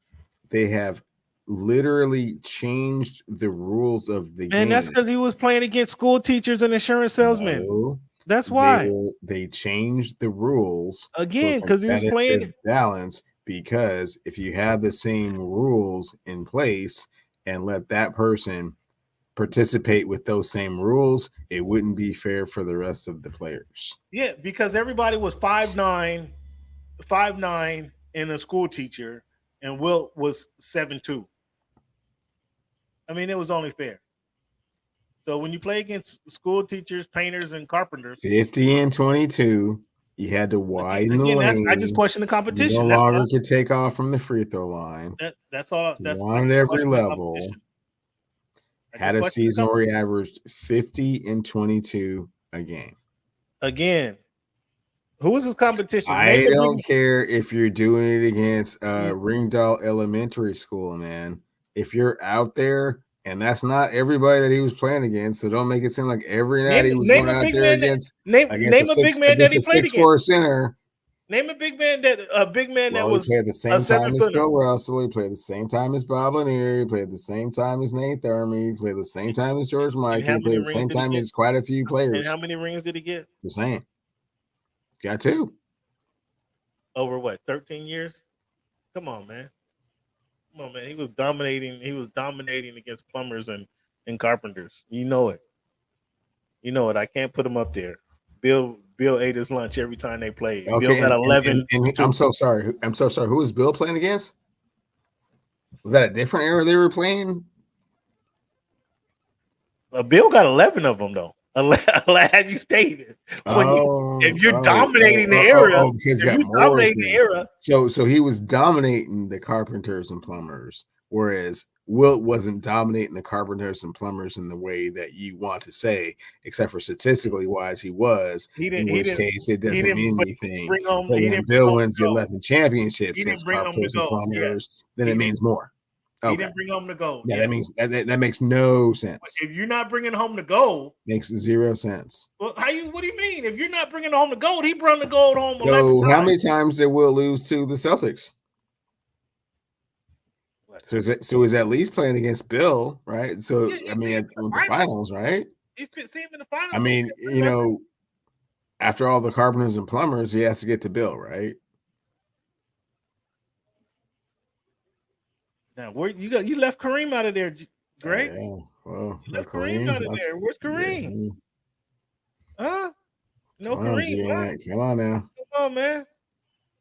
they have literally changed the rules of the game. And that's because he was playing against school teachers and insurance salesmen. No, that's why they changed the rules again because he was playing balance. Because if you have the same rules in place and let that person participate with those same rules, it wouldn't be fair for the rest of the players. Yeah, because everybody was 5'9", and a school teacher, and Wilt was 7'2". I mean, it was only fair. So when you play against school teachers, painters, and carpenters, 50 and 22, you had to widen the lane. I just question the competition. You no longer could take off from the free throw line. That's all. That's on every level. Had a season where he averaged 50 and 22 a game. Again, who is his competition? I don't care if you're doing it against Ringdahl Elementary School, man. If you're out there, and that's not everybody that he was playing against, so don't make it seem like every night he was going out there against a big man that he played against. Center. Name a big man that was he played the same time as Bill Russell. He played the same time as Bob Lanier. He played the same time as Nate Thurman. He played the same time as George Michael. He played the same time as quite a few players. And how many rings did he get? The same. Got 2. Over what? 13 years? Come on, man. Come on, man. He was dominating. He was dominating against plumbers and carpenters. You know it. You know it. I can't put him up there. Bill ate his lunch every time they played. Okay, Bill got 11. I'm so sorry. Who was Bill playing against? Was that a different era they were playing? Bill got 11 of them though. As you stated, if you're dominating the era, because you're dominating the era. So he was dominating the carpenters and plumbers, whereas Wilt wasn't dominating the carpenters and plumbers in the way that you want to say, except for statistically wise, he was. In which case, it doesn't mean anything. When Bill wins the 11 championships against carpenters and plumbers, then it means more. Okay. He didn't bring home the gold. Yeah, that means that makes no sense. But if you're not bringing home the gold, makes 0 sense. Well, what do you mean? If you're not bringing home the gold, he brought the gold home. So how many times did Will lose to the Celtics? So is at least playing against Bill, right? So I mean, at the finals, right? You could see him in the finals. I mean, after all the carpenters and plumbers, he has to get to Bill, right? Now, where you left Kareem out of there, Greg? Yeah. Well, you left Kareem out of there. Where's Kareem? Huh? No Kareem. Come on now. Come on, man.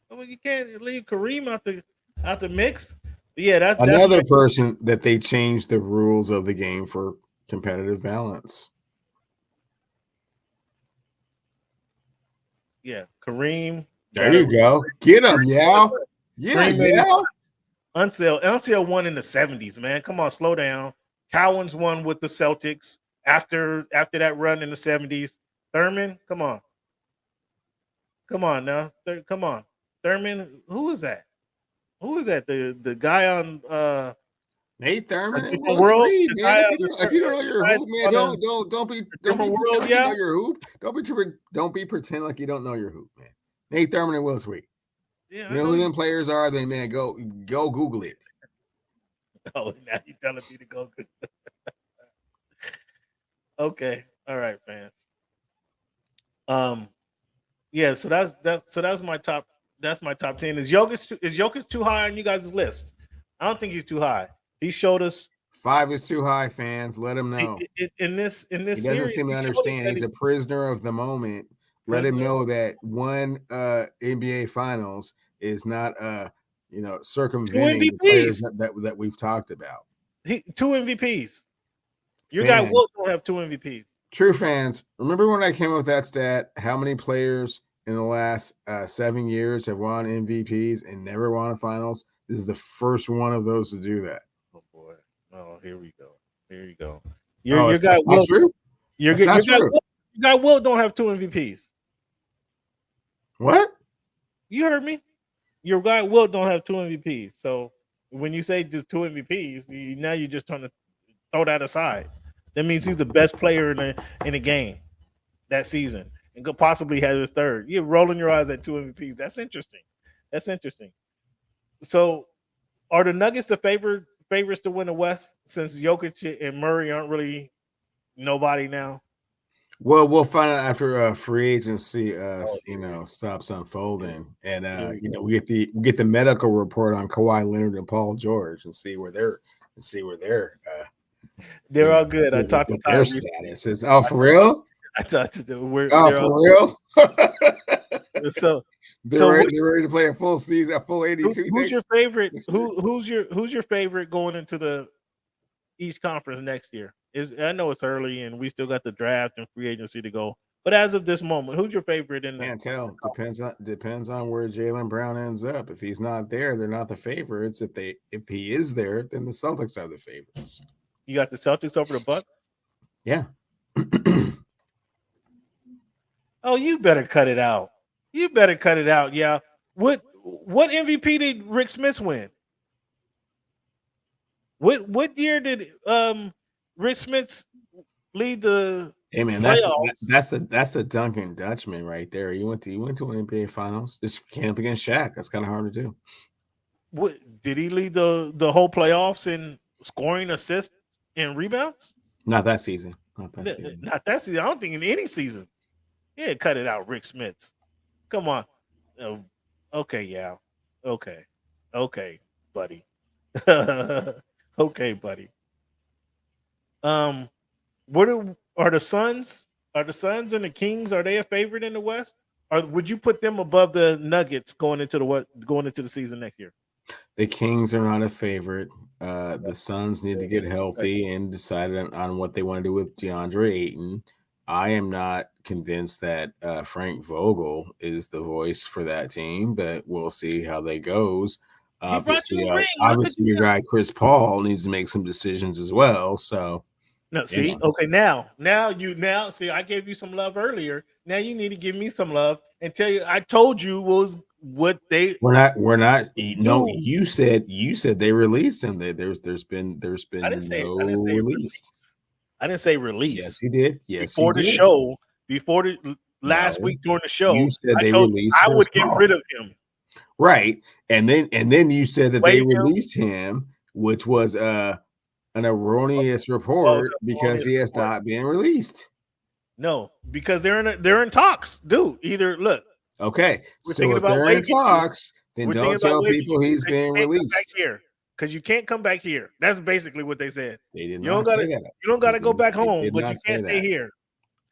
Well, you can't leave Kareem out the mix. But yeah, that's another person that they changed the rules of the game for competitive balance. Yeah, Kareem. There you go. Get him, yeah. Yeah. Unseld won in the 70s, man. Come on, slow down. Cowens won with the Celtics after that run in the 70s. Thurman, come on. Come on now. Come on. Thurman, who is that? Who is that? The guy on Nate Thurman. If you don't know your hoop, man, don't be pretending you know your hoop. Don't be pretending like you don't know your hoop, man. Nate Thurman and Will Sweet. Yeah, you know who them players are? Then man, go Google it. Oh, now you're telling me to go Google it. Okay, all right, fans. Yeah, so that's my top. That's my top 10. Is Jokic too high on you guys' list? I don't think he's too high. He showed us 5 is too high, fans. Let him know. In this he doesn't series, seem to understand. He's a prisoner of the moment. Let him know that one NBA Finals is not circumventing the players that we've talked about. 2 MVPs. Your guy Wilt don't have 2 MVPs. True fans, remember when I came up with that stat? How many players in the last 7 years have won MVPs and never won a finals? This is the first one of those to do that. Oh boy! Oh, here we go. Here you go. Your guy Will. True? Your guy Will don't have 2 MVPs. What? You heard me. Your guy Will don't have 2 MVPs. So when you say just 2 MVPs, now you're just trying to throw that aside. That means he's the best player in the game that season and could possibly have his 3rd. You're rolling your eyes at 2 MVPs. That's interesting. So are the Nuggets the favorites to win the West since Jokic and Murray aren't really nobody now? Well, we'll find out after free agency, stops unfolding, and we get the medical report on Kawhi Leonard and Paul George and see where they're they're all good. I talked to their status is. Oh, for real? I talked to them. For real? So they're ready to play a full season, a full 82. Who's your favorite? Who's your favorite going into the East Conference next year? I know it's early and we still got the draft and free agency to go, but as of this moment, who's your favorite in the? Can't tell. Depends on where Jaylen Brown ends up. If he's not there, they're not the favorites. If he is there, then the Celtics are the favorites. You got the Celtics over the Bucks? Yeah. Oh, you better cut it out. Yeah. What MVP did Rick Smith win? What year did Rick Smith lead the playoffs? That's a Duncan Dutchman right there. He went to an NBA Finals. Just came up against Shaq. That's kind of hard to do. What did he lead the whole playoffs in scoring, assists, and rebounds? Not that season. Not that season. I don't think in any season. Yeah, cut it out, Rick Smith. Come on. Okay, yeah. Okay, buddy. Okay, buddy. What are the Suns? Are the Suns and the Kings? Are they a favorite in the West? Or would you put them above the Nuggets going into the season next year? The Kings are not a favorite. The Suns need to get healthy and decide on what they want to do with DeAndre Ayton. I am not convinced that Frank Vogel is the voice for that team, but we'll see how that goes. Obviously, your guy Chris Paul needs to make some decisions as well. So, no, see, okay, now see, I gave you some love earlier. Now you need to give me some love and tell you. I told you was what they. We're not. No, you said they released him. There's been I didn't say release. I didn't say release. Yes, you did. Yes, before the show, before the last week during the show, you said they released. I would get rid of him. Right, and then you said that they released him, which was an erroneous report because he has not been released. No, because they're in talks, dude. Either look. Okay, so if they're in talks, then don't tell people he's being released. Because you can't come back here. That's basically what they said. They did not say that. You don't gotta go back home, but you can't stay here.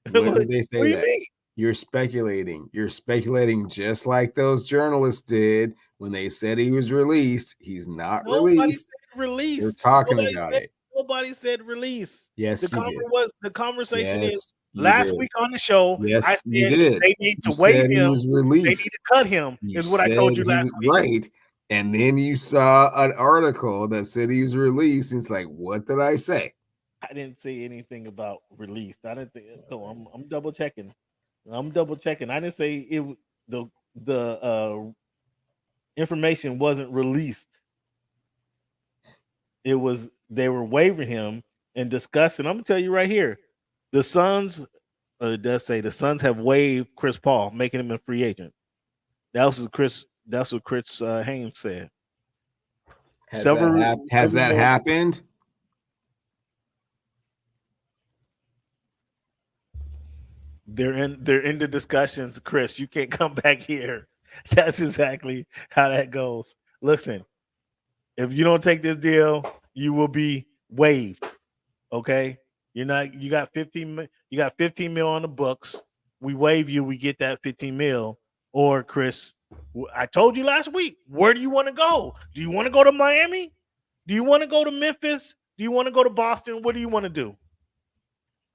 When did they say that? You're speculating. You're speculating just like those journalists did when they said he was released. He's not released. Said release. They're talking about it. Nobody said release. Yes, the conversation is last week on the show. Yes, I said they need to waive him. They need to cut him. Is what I told you last week. Right. And then you saw an article that said he was released. And it's like, what did I say? I didn't say anything about released. I didn't think. So I'm double checking. I didn't say it. The information wasn't released. It was they were waiving him and discussing. I'm gonna tell you right here, the Suns. It does say the Suns have waived Chris Paul, making him a free agent. That's what Chris Haynes said. Has that happened? They're in the discussions, Chris. You can't come back here. That's exactly how that goes. Listen, if you don't take this deal, you will be waived. Okay? You got 15 mil on the books. We waive you, we get that 15 mil. Or Chris, I told you last week, where do you want to go? Do you want to go to Miami? Do you want to go to Memphis? Do you want to go to Boston? What do you want to do?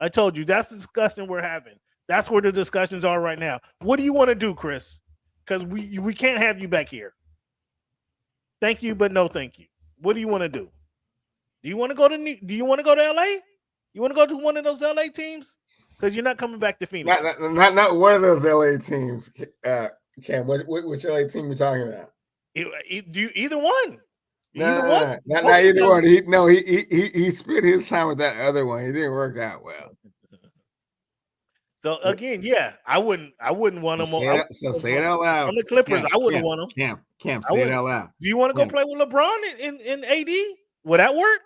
I told you that's the discussion we're having. That's where the discussions are right now. What do you want to do, Chris? Because we can't have you back here. Thank you, but no thank you. What do you want to do? Do you want to go to LA? You want to go to one of those LA teams? Because you're not coming back to Phoenix. Not one of those LA teams. Cam, which LA team you talking about? Either one. Not either one. He spent his time with that other one. It didn't work out well. So again, yeah, I wouldn't want him. Say it out loud. On the Clippers, I wouldn't want him. Cam, say it out loud. Do you want to go play with LeBron in AD? Would that work?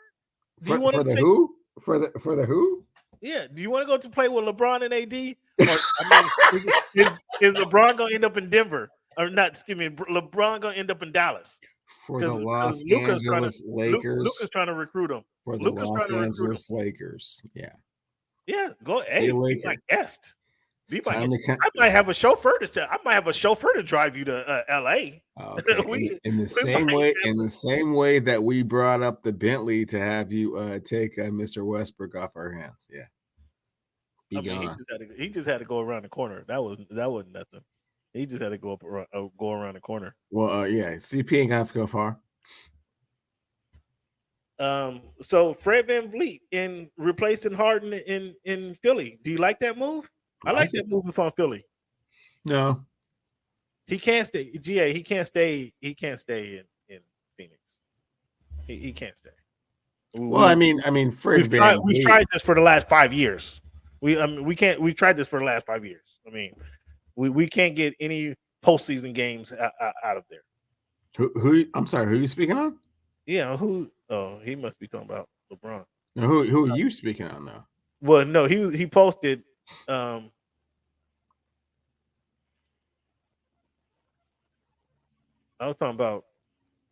Do you want for the who? For the who? Yeah. Do you want to go to play with LeBron and AD? Or, I mean, is LeBron gonna end up in Denver? Or not? Excuse me. LeBron gonna end up in Dallas for the Los Angeles Lakers. Luka's trying to recruit him. For the Los Angeles Lakers. Yeah. Yeah. Go. Hey, be my guest. I might have a chauffeur to drive you to LA. Okay. in the same way that we brought up the Bentley to have you take Mr. Westbrook off our hands. Yeah. He just had to go around the corner. That wasn't nothing. He just had to go around the corner. Well, yeah, CP ain't got to go far. So Fred VanVleet in replacing Harden in Philly. Do you like that move? I like that move from Philly. No, he can't stay. GA, he can't stay. He can't stay in Phoenix. He can't stay. I mean, Fred we've tried this for the last 5 years. We've tried this for the last 5 years. I mean, we can't get any postseason games out of there. Who? I'm sorry. Who are you speaking on? Yeah. Who? Oh, he must be talking about LeBron. Now, who are you speaking on though? Well, no, he posted. I was talking about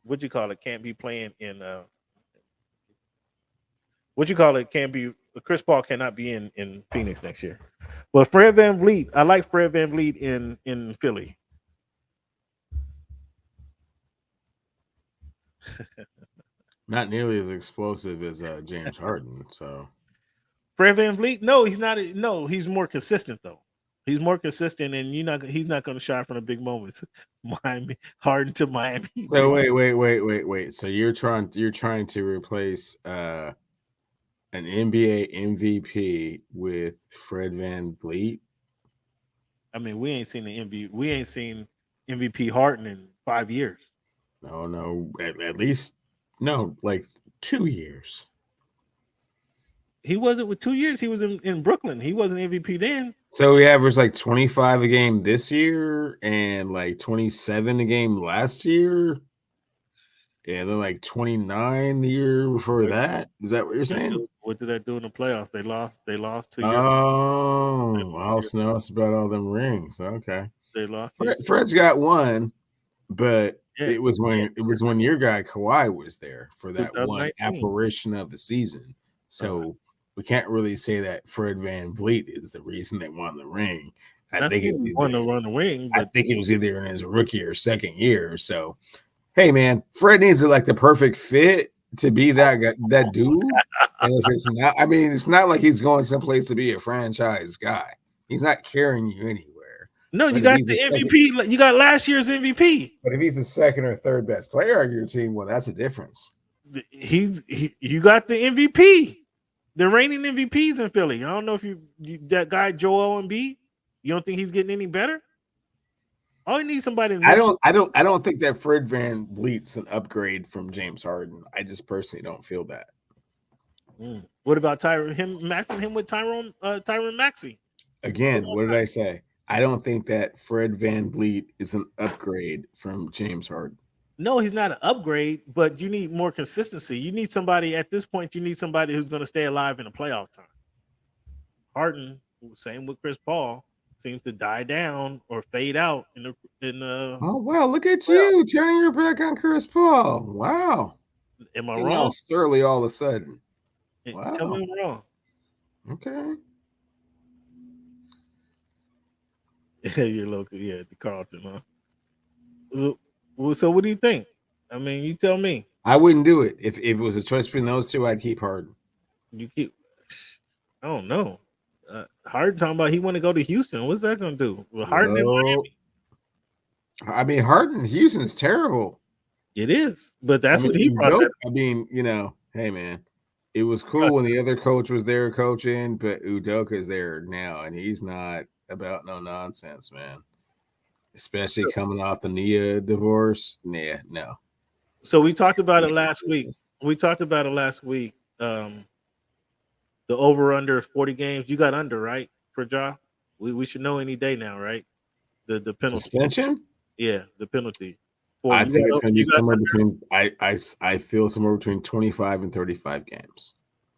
what you call it. Can't be playing in. What you call it? Can't be. Chris Paul cannot be in Phoenix next year. But Fred VanVleet, I like Fred VanVleet in Philly. Not nearly as explosive as James Harden. So Fred VanVleet, no, he's not. No, he's more consistent though. He's more consistent, and he's not going to shine from the big moments. Miami, Harden to Miami. So wait. So you're trying to replace an NBA MVP with Fred VanVleet? I mean, we ain't seen MVP Harden in 5 years. No, at least like 2 years. He wasn't with 2 years. He was in Brooklyn. He wasn't MVP then. So he averaged like 25 a game this year and like 27 a game last year. And then like 29 the year before that. Is that what you're saying? What did that do in the playoffs? They lost 2 years. Oh, I'll know it's about all them rings. Okay. They lost. Fred's got one, but it was when your guy Kawhi was there for that one apparition of the season. So we can't really say that Fred VanVleet is the reason they won the ring. I think he won the ring. I think it was either in his rookie or second year. So, hey man, Fred needs like the perfect fit to be that dude. And if it's not, I mean, it's not like he's going someplace to be a franchise guy. He's not carrying you anywhere. No, you got the MVP. You got last year's MVP. But if he's the second or third best player on your team, well, that's a difference. You got the MVP. The reigning MVPs in Philly. I don't know if you that guy Joel Embiid. You don't think he's getting any better? Oh, he needs somebody. I don't think that Fred VanVleet's an upgrade from James Harden. I just personally don't feel that. What about matching him with Tyron Maxey? Again, what did I say? I don't think that Fred VanVleet is an upgrade from James Harden. No, he's not an upgrade, but you need more consistency. You need somebody at this point. You need somebody who's going to stay alive in the playoff time. Harden, same with Chris Paul, seems to die down or fade out in the. Oh wow! Look at you turning your back on Chris Paul. Wow. Am I wrong? Surly all of a sudden. Wow. Tell me I'm wrong. Okay. You're local, the Carlton, huh? So what do you think? I mean, you tell me. I wouldn't do it. If it was a choice between those two, I'd keep Harden. I don't know. Harden talking about he want to go to Houston. What's that going to do? Well, Harden in Miami. I mean, Harden, Houston's terrible. It is, but that's what he brought. I mean, hey man, it was cool when the other coach was there coaching, but Udoka is there now, and he's not about no nonsense, man. Especially coming off the Nia divorce. Nah, no. So we talked about it last week. The over/under 40 games. You got under, right, for Ja? We should know any day now, right? The penalty suspension. Yeah, the penalty. I think it's going to be somewhere between. I feel somewhere between 25 and 35 games.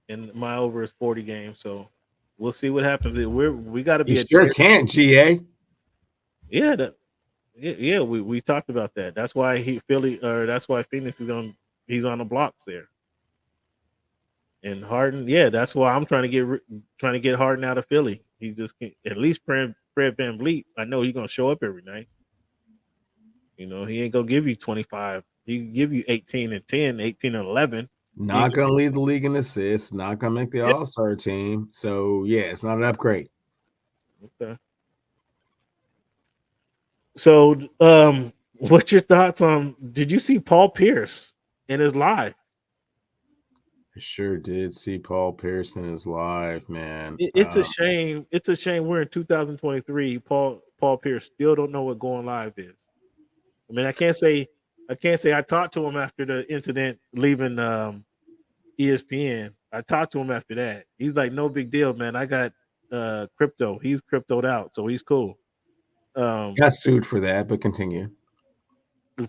And my over is 40 games, so we'll see what happens. We got to be. You sure can, GA. Yeah, we talked about that. That's why that's why Phoenix is he's on the blocks there. And Harden, that's why I'm trying to get Harden out of Philly. He just can't, at least Fred VanVleet. I know he's gonna show up every night. He ain't gonna give you 25. He can give you 18 and 10, 18 and 11. Not gonna lead the league in assists. Not gonna make the All-Star team. So it's not an upgrade. Okay. So, what's your thoughts on? Did you see Paul Pierce in his live? I sure did see Paul Pierce in his live, man. It's a shame. It's a shame we're in 2023. Paul Pierce still don't know what going live is. I mean, I can't say I talked to him after the incident leaving ESPN. I talked to him after that. He's like, no big deal, man. I got crypto. He's cryptoed out, so he's cool. Got sued for that, but continue.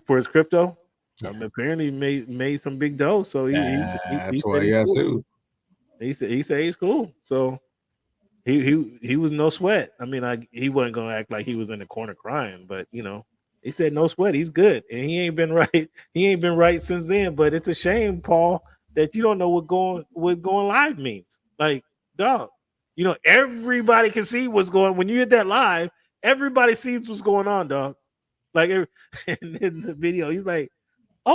For his crypto? Apparently made some big dough, so that's why he got sued. He said he's cool, so he was no sweat. I mean, he wasn't gonna act like he was in the corner crying, but he said no sweat. He's good, and he ain't been right. He ain't been right since then. But it's a shame, Paul, that you don't know what going live means. Like, dog, everybody can see what's going. When you hit that live, everybody sees what's going on, dog. Like, and in the video, he's like,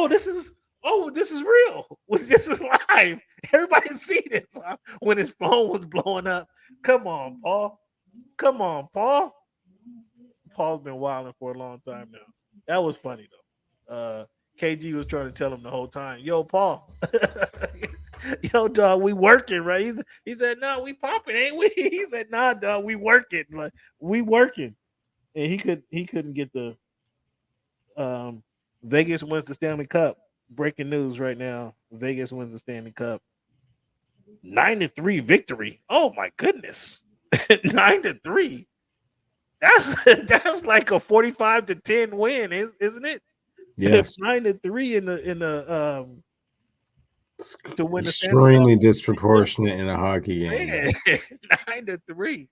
this is real. This is live. Everybody see this when his phone was blowing up. Come on, Paul. Paul's been wilding for a long time now. That was funny though. KG was trying to tell him the whole time, "Yo, Paul, yo, dog, we working, right?" He said, "No, we popping, ain't we?" He said, "Nah, dog, we working, like we working." And he couldn't get the Vegas wins the Stanley Cup. Breaking news right now. Vegas wins the Stanley Cup. 9-3 victory. Oh my goodness. 9-3. That's like a 45-10 win, isn't it? Yes. 9-3 in the to win the extremely disproportionate in a hockey game. 9-3.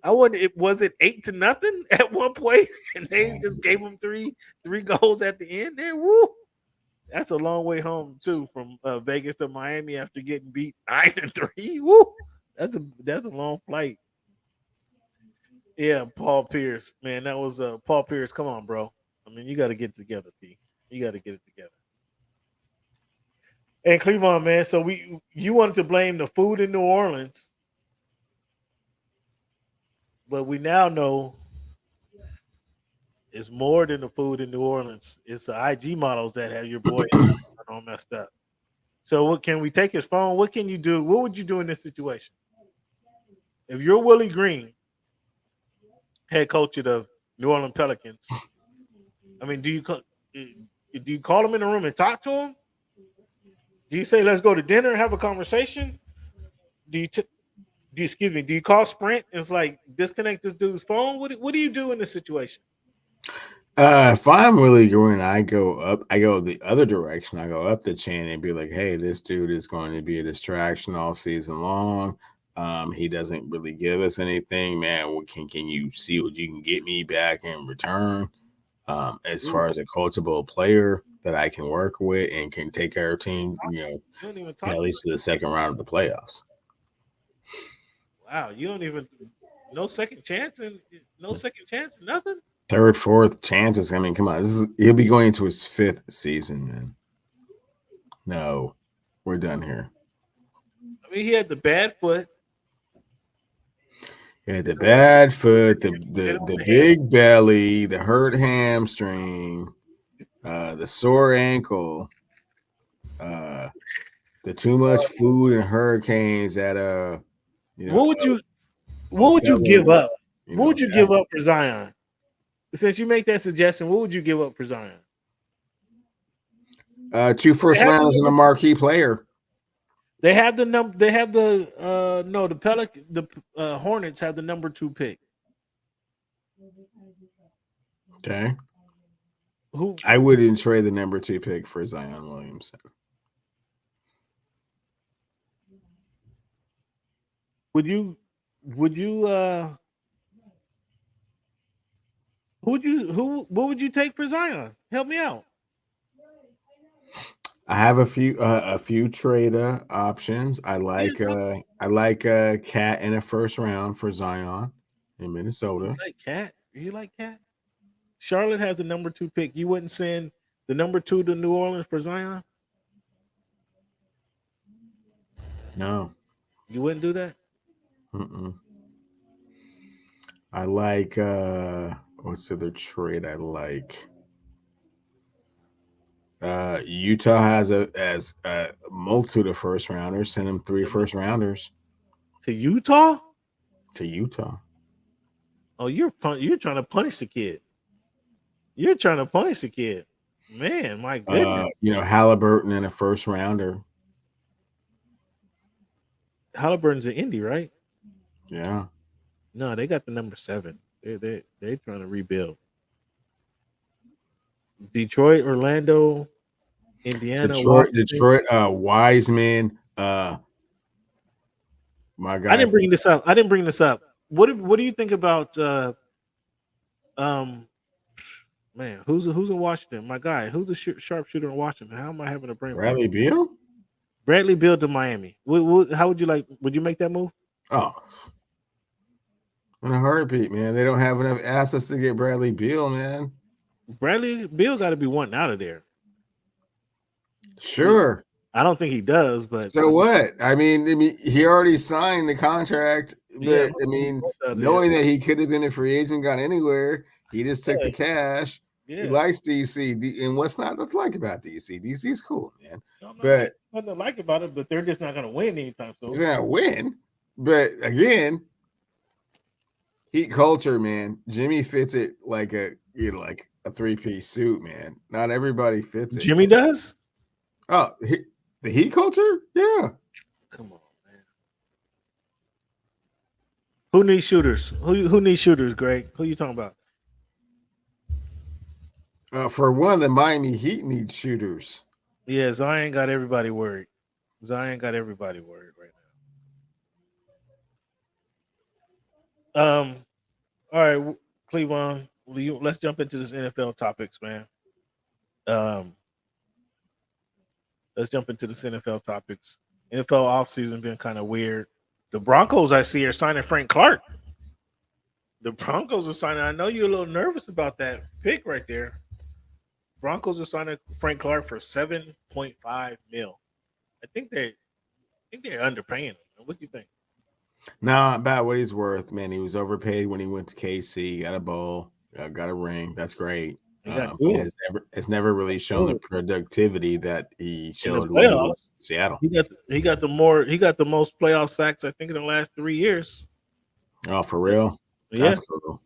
I wonder, was it 8-0 at one point, and they just gave them three goals at the end there? Woo! That's a long way home too, from Vegas to Miami after getting beat 9-3. Woo! That's a long flight. Yeah, Paul Pierce, man, that was Paul Pierce. Come on, bro. I mean, you got to get it together, P. You got to get it together. And Cleveland, man. So you wanted to blame the food in New Orleans. But we now know it's more than the food in New Orleans. It's the IG models that have your boy all messed up. So what can we take his phone? What can you do? What would you do in this situation? If you're Willie Green, head coach of the New Orleans Pelicans, I mean, do you call him in the room and talk to him? Do you say, let's go to dinner and have a conversation? Do you call Sprint? It's like, disconnect this dude's phone. What do you do in this situation? If I'm Willie Green, I go the other direction. I go up the chain and be like, hey, this dude is going to be a distraction all season long. He doesn't really give us anything, man. Can you see what you can get me back in return? As far as a coachable player that I can work with and can take our team, at least to the second round of the playoffs. Wow, you don't even no second chance, nothing. Third, fourth chances. I mean, come on, he'll be going into his fifth season, man. No, we're done here. I mean, he had the bad foot. Yeah, the bad foot, the big belly, the hurt hamstring, the sore ankle, the too much food and hurricanes that what would you give up? What would you give up for Zion? Since you make that suggestion, what would you give up for Zion? 2 first rounds and a marquee player. They have the number. They have the Hornets have the number 2 pick. Okay. I wouldn't trade the number 2 pick for Zion Williamson. Would you what would you take for Zion? Help me out. I have a few trade options. I like Cat in a first round for Zion in Minnesota. You like Cat? You like Cat? Charlotte has the number 2 pick. You wouldn't send the number 2 to New Orleans for Zion? No. You wouldn't do that? I like what's the other trade I like? Utah has a multitude of first rounders. Send them 3 first rounders to Utah. Oh, you're trying to punish the kid. You're trying to punish the kid, man. My goodness. Halliburton and a first rounder. Halliburton's an indie, right? Yeah. No, they got the number 7. They're trying to rebuild. Detroit, Orlando, Indiana, Detroit, Wiseman. My guy. I didn't bring this up. What do you think about man? Who's in Washington? My guy. Who's the sharpshooter in Washington? How am I having a brain? Bradley Beal. Bradley Beal to Miami. How would you like? Would you make that move? Oh, in a heartbeat, man. They don't have enough assets to get Bradley Beal, man. Bradley Beal got to be wanting out of there. Sure. I don't think he does, but so what? I mean, he already signed the contract, but Yeah. knowing that he could have been a free agent, gone anywhere, he just took the cash. Yeah. He likes DC, and what's not to like about DC? DC's cool, man. But nothing to like about it, but they're just not going to win anytime soon. He's gonna win, but again, Heat culture, man. Jimmy fits it like a 3-piece suit, man. Not everybody fits it. Jimmy does? Oh, the Heat culture? Yeah. Come on, man. Who needs shooters? Who needs shooters, Greg? Who you talking about? For one, the Miami Heat needs shooters. Yeah, Zion got everybody worried. Right now. All right, Cleveland. Let's jump into this NFL topics, man. Let's jump into this NFL topics. NFL offseason been kind of weird. The Broncos, I see, are signing Frank Clark. The Broncos are signing. I know you're a little nervous about that pick right there. Broncos are signing Frank Clark for $7.5 million. I think they're underpaying him. What do you think? No, about what he's worth, man. He was overpaid when he went to KC, got a bowl, got a ring. That's great. It's never really shown the productivity that he showed when he was in Seattle. He got the most playoff sacks, I think, in the last 3 years. Oh, for real? Yeah. That's cool.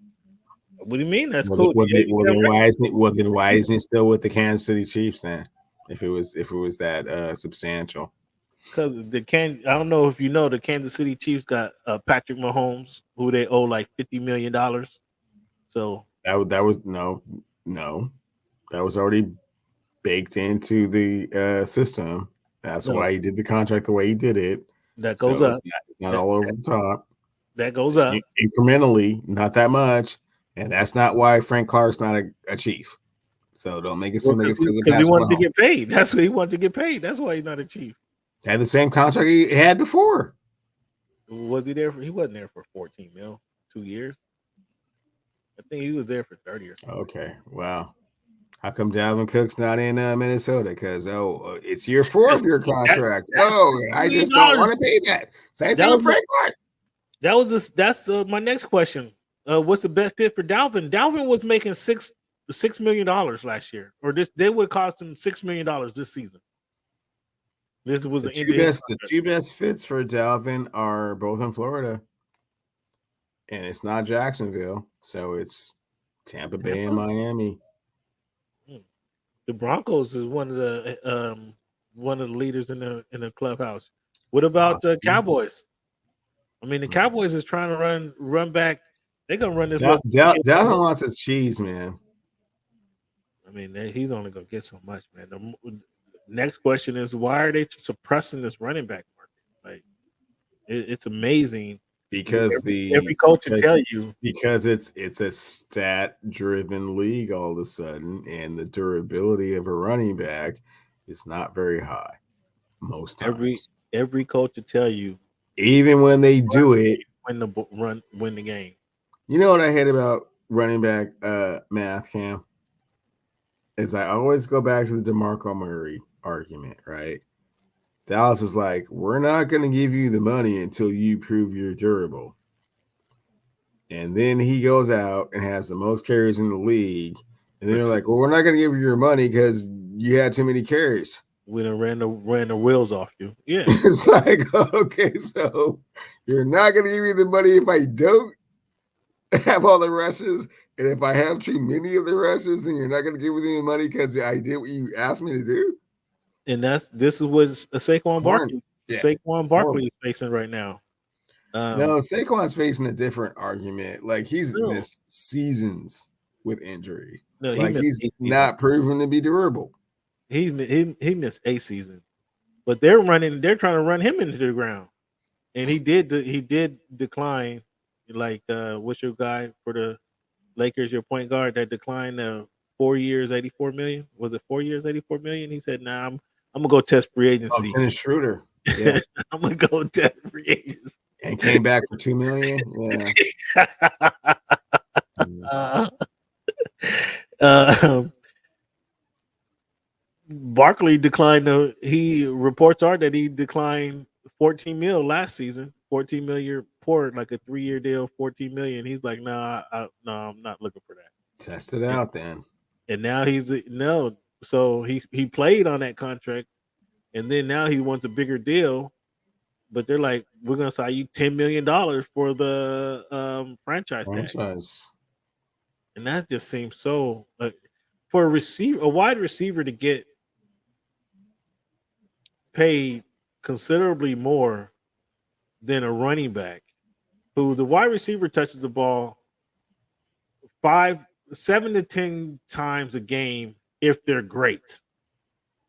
What do you mean? That's cool. Then why isn't he still with the Kansas City Chiefs then? If it was that substantial. Because I don't know if you know, the Kansas City Chiefs got Patrick Mahomes, who they owe like $50 million. So that was no, that was already baked into the system. That's why he did the contract the way he did it. That goes up. It's not all over the top. That goes up incrementally, not that much, and that's not why Frank Clark's not a Chief. So don't make it seem like it's because he wanted to get paid. That's what he wanted to get paid. That's why he's not a Chief. Had the same contract he had before. Was he there? He wasn't there for $14 million, 2 years. I think he was there for 30 or something. Okay, wow. How come Dalvin Cook's not in Minnesota? Because it's year 4 of your contract. I just don't want to pay that. Same thing with Frank Clark. That's my next question. What's the best fit for Dalvin? Dalvin was making $6 million last year, or they would cost him $6 million this season. This was the two best fits for Dalvin are both in Florida, and it's not Jacksonville, so it's Tampa Bay and Miami. The Broncos is one of the leaders in the clubhouse. What about the Cowboys? I mean, the Cowboys is trying to run back. They're gonna run this. Dalvin wants his cheese, man. I mean, he's only gonna get so much, man. The next question is, why are they suppressing this running back market? Like, it's amazing. Because every coach will tell you, because it's a stat-driven league all of a sudden, and the durability of a running back is not very high most times. Every coach will tell you, even when they do it, win the game. You know what I hate about running back math, Cam? Is I always go back to the DeMarco Murray argument, right? Dallas is like, we're not going to give you the money until you prove you're durable. And then he goes out and has the most carries in the league. And they're like, well, we're not going to give you your money because you had too many carries. We done ran the wheels off you. Yeah. It's like, okay, so you're not going to give me the money if I don't have all the rushes. And if I have too many of the rushes, then you're not going to give me the money because I did what you asked me to do. And this is what Saquon Barkley, Saquon Barkley is facing right now. No, Saquon's facing a different argument. Like, he's missed seasons with injury. No, he's not proven to be durable. He missed a season, but they're trying to run him into the ground, and he did decline. Like, what's your guy for the Lakers? Your point guard that declined 4 years, $84 million. Was it 4 years, $84 million? He said, "Nah, I'm gonna go test free agency." Dennis Schroeder. Yeah. I'm gonna go test free agency. And came back for $2 million. Yeah. Barkley declined. He reports are that he declined $14 million last season. $14 million report, like a 3-year deal, $14 million. He's like, no, I'm not looking for that. Test it out then. And now so he played on that contract, and then now he wants a bigger deal. But they're like, we're gonna sign you $10 million for the franchise tag. And that just seems so for a wide receiver to get paid considerably more than a running back, who the wide receiver touches the ball 7 to 10 times a game if they're great.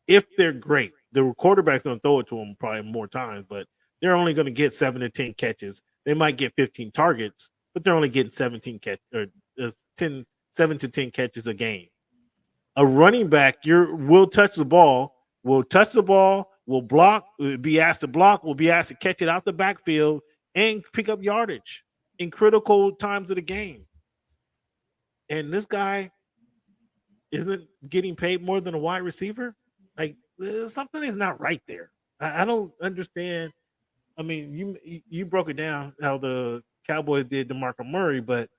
If they're great, the quarterback's going to throw it to them probably more times, but they're only going to get 7 to 10 catches. They might get 15 targets, but they're only getting 7 to 10 catches a game. A running back will touch the ball, will block, will be asked to block, will be asked to catch it out the backfield and pick up yardage in critical times of the game. And this guy isn't getting paid more than a wide receiver. Like, something is not right there. I don't understand. I mean, you broke it down how the Cowboys did DeMarco Murray, but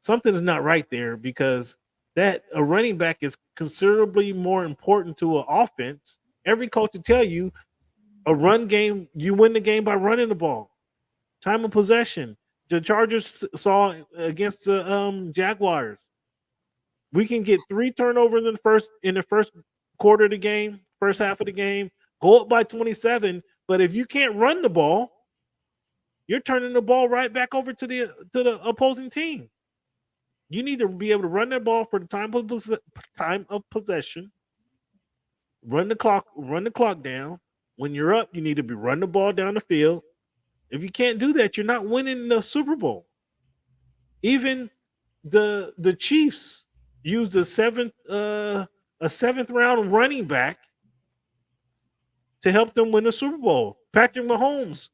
something is not right there, because that a running back is considerably more important to an offense. Every coach will tell you a run game, you win the game by running the ball. Time of possession. The Chargers saw against the Jaguars. We can get 3 turnovers in the first quarter of the game, first half of the game, go up by 27. But if you can't run the ball, you're turning the ball right back over to the opposing team. You need to be able to run that ball for the time of possession. Run the clock down. When you're up, you need to be running the ball down the field. If you can't do that, you're not winning the Super Bowl. Even the Chiefs used a seventh round running back to help them win the Super Bowl. Patrick Mahomes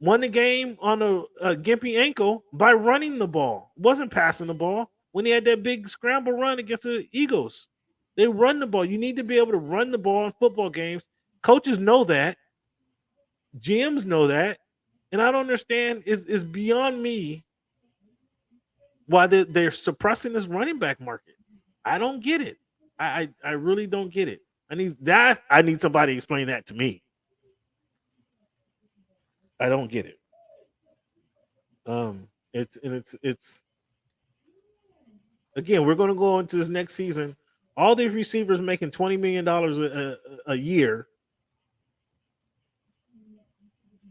won the game on a gimpy ankle by running the ball. Wasn't passing the ball when he had that big scramble run against the Eagles. They run the ball. You need to be able to run the ball in football games. Coaches know that. GMs know that. And I don't understand. It's beyond me why they're suppressing this running back market. I don't get it. I really don't get it. I need somebody to explain that to me. I don't get it. It's again, we're going to go into this next season. All these receivers making $20 million a year.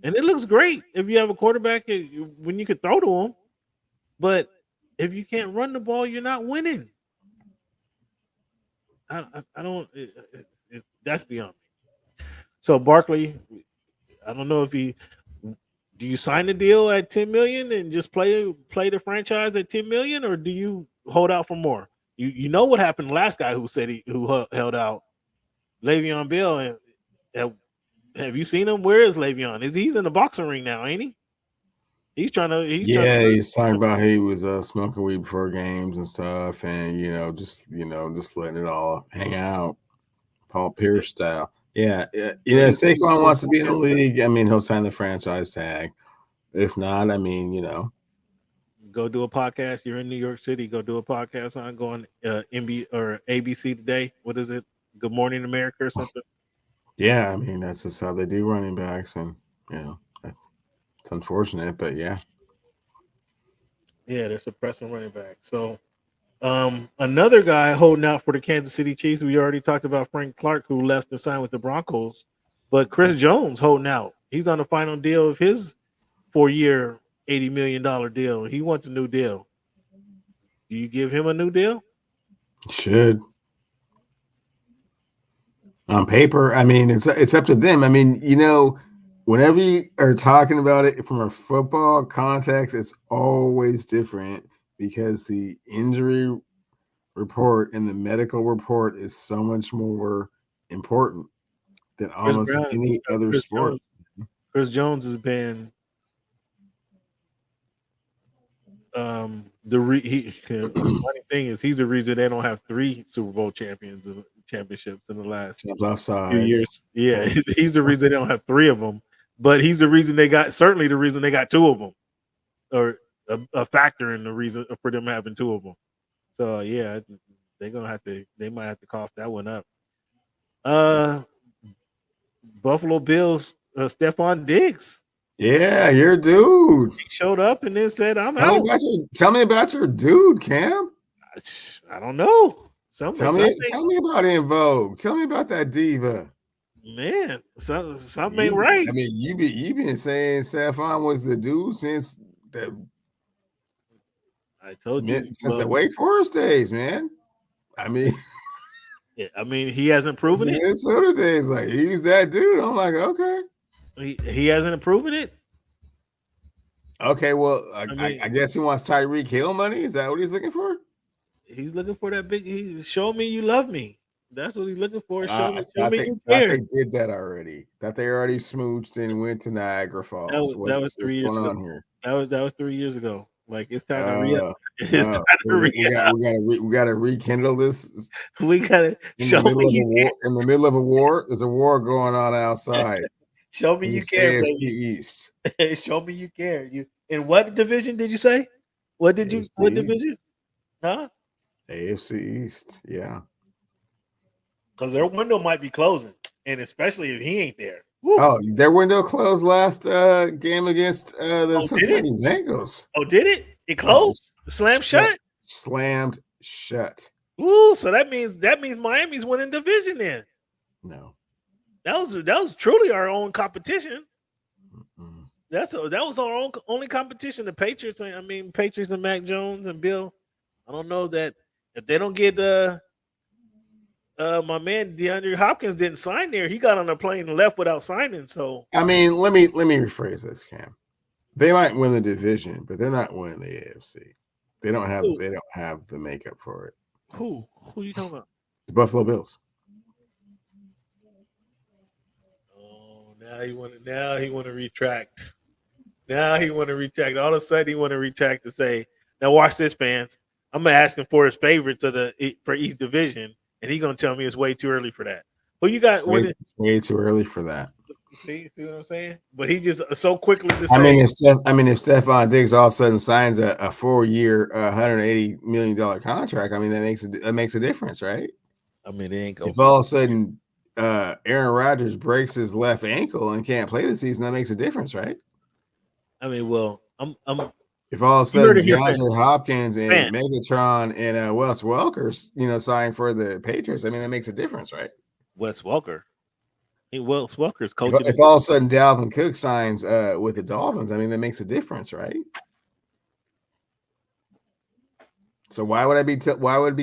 And it looks great if you have a quarterback when you could throw to him. But if you can't run the ball, you're not winning. I don't. That's beyond me. So Barkley, I don't know if do you sign the deal at $10 million and just play the franchise at $10 million, or do you hold out for more? You know what happened? The last guy who said who held out, Le'Veon Bell. And have you seen him? Where is Le'Veon? He's in the boxing ring now, ain't he? He's trying to. He's talking about he was smoking weed before games and stuff, and just letting it all hang out, Paul Pierce style. Yeah. If Saquon wants to be in the league, I mean, he'll sign the franchise tag. If not, I mean, go do a podcast. You're in New York City. Go do a podcast on going NB or ABC today. What is it? Good Morning America or something. Yeah, I mean that's just how they do running backs, and it's unfortunate, but yeah, they're suppressing running backs. So another guy holding out for the Kansas City Chiefs. We already talked about Frank Clark, who left and signed with the Broncos, but Chris Jones holding out. He's on the final deal of his 4-year, $80 million deal. He wants a new deal. Do you give him a new deal? Should. On paper, I mean, it's up to them. I mean, whenever you are talking about it from a football context, it's always different because the injury report and the medical report is so much more important than almost any other sport. Chris Jones has been the funny thing is he's the reason they don't have 3 Super Bowl championships in the last few years. Yeah, he's the reason they don't have 3 of them, but he's the reason they got 2 of them, or a factor in the reason for them having 2 of them. So yeah, they might have to cough that one up. Buffalo Bills, Stephon Diggs. Yeah, your dude. He showed up and then said, "I'm out." Tell me about your dude, Cam. I don't know. Tell me about En Vogue. Tell me about that diva. Man, something ain't right. I mean, you been saying Stephon was the dude since I told you since the Wake Forest days, man. I mean, he hasn't proven it. Minnesota days, like he's that dude. I'm like, okay. He hasn't proven it. Okay, well, I guess he wants Tyreek Hill money. Is that what he's looking for? He's looking for that big. Show me you love me. That's what he's looking for. Show me you care. They did that already. That they already smooched and went to Niagara Falls. That was 3 years ago. That was 3 years ago. Like it's time to re-up. It's time to re-up. We gotta rekindle this. We gotta show me you care. In the middle of a war, there's a war going on outside. Show me you care, baby. East. Show me you care. You in what division did you say? What division? Huh? AFC East. Yeah. Because their window might be closing, and especially if he ain't there. Woo. Oh, their window closed last game against the Cincinnati Bengals. Oh, did it? It closed? Slammed shut? Slammed shut. Ooh, so that means Miami's winning division then. No. That was truly our own competition. That was our only competition. The Patriots. Patriots and Mac Jones and Bill. I don't know that if they don't get my man DeAndre Hopkins didn't sign there. He got on a plane and left without signing. So let me rephrase this, Cam. They might win the division, but they're not winning the AFC. They don't have the makeup for it. Who are you talking about? The Buffalo Bills. Now he want to retract. Now he want to retract. All of a sudden he want to retract to say, "Now watch this, fans. I'm gonna ask him for his favorites for each division, and he's gonna tell me it's way too early for that." Who you got? It's way too early for that. See what I'm saying? But he just so quickly to say, I mean, if Stephon Diggs all of a sudden signs a 4-year, $180 million contract, I mean that makes a difference, right? I mean, it ain't going. If all of a sudden Aaron Rodgers breaks his left ankle and can't play this season, that makes a difference, right? I mean, well, if all of a sudden DeAndre Hopkins and Megatron and Wes Welker, sign for the Patriots, I mean that makes a difference, right? Wes Welker. Wes Welker's coaching. If all of a sudden Dalvin Cook signs with the Dolphins, I mean that makes a difference, right? So why would I be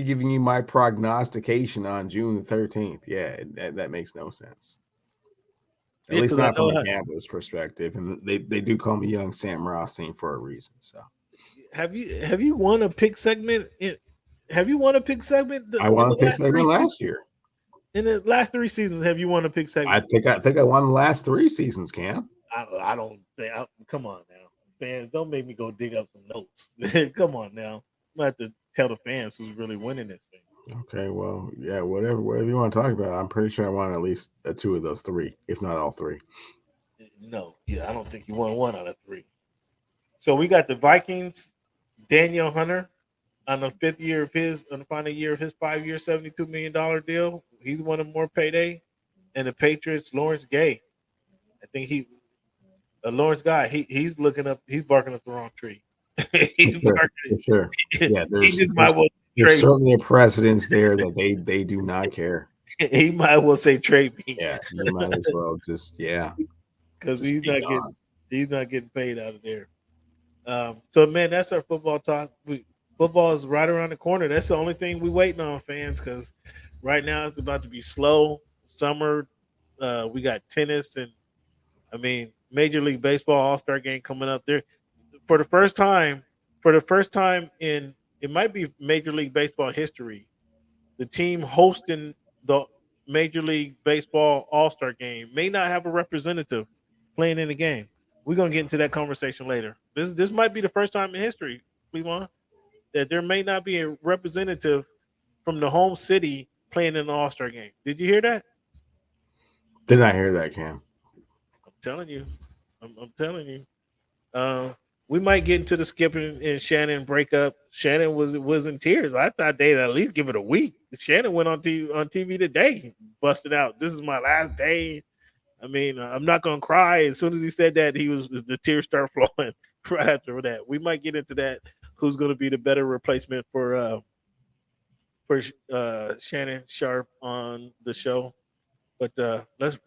giving you my prognostication on June the 13th? Yeah, that makes no sense. At least not from a gambler's perspective. And they do call me Young Sam Rothstein for a reason. So have you won a pick segment? Have you won a pick segment? I won a pick segment last year. In the last 3 seasons, have you won a pick segment? I think I won the last 3 seasons, Cam. I don't think. Come on now, fans, don't make me go dig up some notes. Come on now, I'm gonna have to tell the fans who's really winning this thing. Okay, well, yeah, whatever you want to talk about. I'm pretty sure I won at least 2 of those 3, if not all 3. No, I don't think you won 1 out of 3. So we got the Vikings, Daniel Hunter, on the final year of his 5-year, $72 million deal. He's wanted more payday. And the Patriots, Lawrence Gay. I think Lawrence Guy, he's barking up the wrong tree. He's for sure. Yeah, there's certainly a precedence there that they do not care. He might well say trade me. Yeah, you might as well because he's not getting paid out of there. So man, that's our football talk. Football is right around the corner. That's the only thing we waiting on, fans, because right now it's about to be slow. Summer, we got tennis, and I mean Major League Baseball All-Star game coming up there for the first time in it might be Major League Baseball history. The team hosting the Major League Baseball All-Star game may not have a representative playing in the game. We're gonna get into that conversation later. This might be the first time in history, Cleveland, that there may not be a representative from the home city playing in the All-Star game. Did you hear that? Did not hear that, Cam. I'm telling you. I'm telling you. We might get into the Skip and Shannon breakup. Shannon was in tears. I thought they'd at least give it a week. Shannon went on TV today, busted out. This is my last day. I mean, I'm not gonna cry. As soon as he said that, the tears start flowing right after that. We might get into that. Who's going to be the better replacement for Shannon Sharp on the show? But let's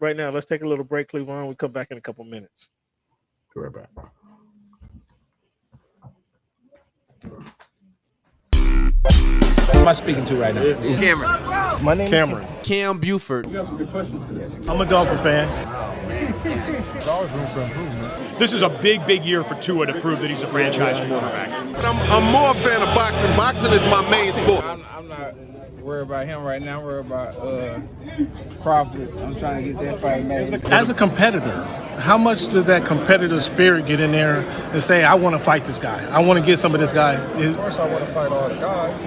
take a little break, Cleveland. We come back in a couple minutes. Be right back. Who am I speaking to right now? Cameron. My name's Cameron. Cam Buford. I'm a Dolphin fan. There's always room for improvement. This is a big year for Tua to prove that he's a franchise quarterback. I'm more a fan of boxing. Boxing is my main sport. I'm not worried about him right now. I'm worried about Crawford. I'm trying to get that fight made. As a competitor, how much does that competitive spirit get in there and say, I want to fight this guy? I want to get some of this guy. Of course, I want to fight all the guys.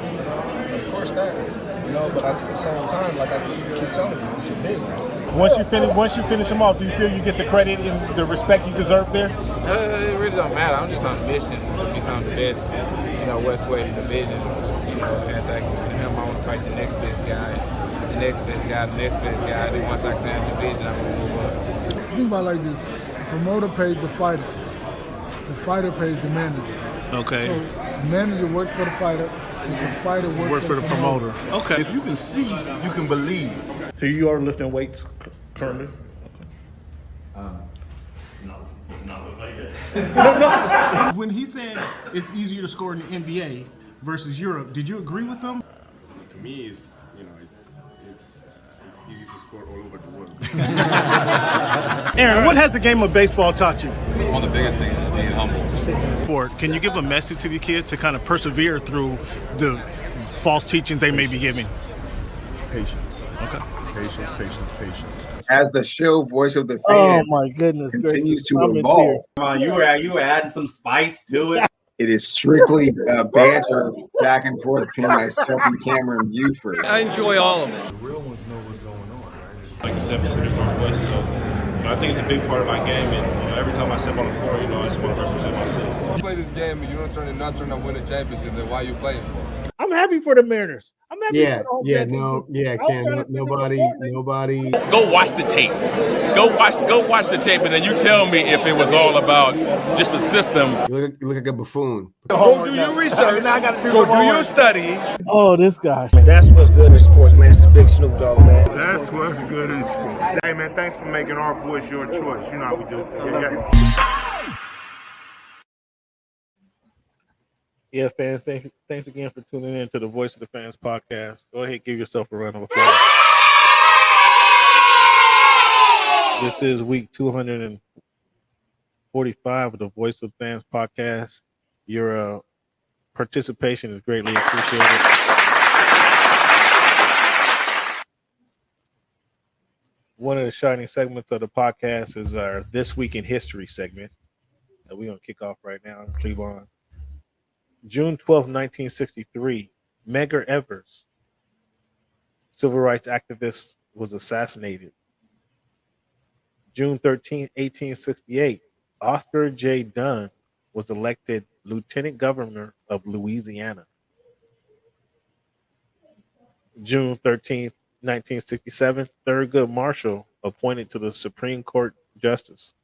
Of course that. But at the same time, like I keep telling you, it's a business. Once you finish them off, do you feel you get the credit and the respect you deserve there? It really don't matter. I'm just on a mission to become the best, welterweight in the division. After I get him, I want to fight the next best guy, the next best guy, the next best guy. Then once I clear the division, I'm gonna move up. Think about it like this: the promoter pays the fighter pays the manager. Okay. So the manager works for the fighter, and the fighter works for the promoter. Okay. If you can see, you can believe. So you are lifting weights currently? No. When he said it's easier to score in the NBA versus Europe, did you agree with them? To me, it's easy to score all over the world. Aaron, what has the game of baseball taught you? One of the biggest things is being humble. Can you give a message to the kids to kind of persevere through the false teachings they may be giving? Patience. Okay. Patience. As the show voice of the fan, Oh my goodness! continues to I'm in evolve. tears. Come on, you were adding some spice to it. It is strictly banter back and forth between myself and Cameron Buford. I enjoy all of it. The real ones know what's going on, right? Like you said, we said it our voice, so I think it's a big part of my game, and every time I step on the floor, I just want to represent myself. You play this game and you don't turn to win a championship, then why are you playing for? I'm happy for the Mariners. I'm happy Yeah, for the yeah, no, yeah, Ken, nobody. Go watch the tape. Go watch the tape, and then you tell me if it was all about just a system. You look like a buffoon. Go do your research. Go do your study. Oh, this guy. That's what's good in sports, man. This is Big Snoop Dogg, man. That's what's good in sports. Hey, man, thanks for making our voice your choice. You know how we do. Yeah, fans, thanks again for tuning in to the Voice of the Fans podcast. Go ahead, give yourself a round of applause. This is week 245 of the Voice of the Fans podcast. Your participation is greatly appreciated. One of the shining segments of the podcast is our This Week in History segment that we're going to kick off right now in Cleveland. June 12, 1963, Medgar Evers, civil rights activist, was assassinated. June 13, 1868, Oscar J. Dunn was elected lieutenant governor of Louisiana. June 13, 1967, Thurgood Marshall appointed to the Supreme Court Justice.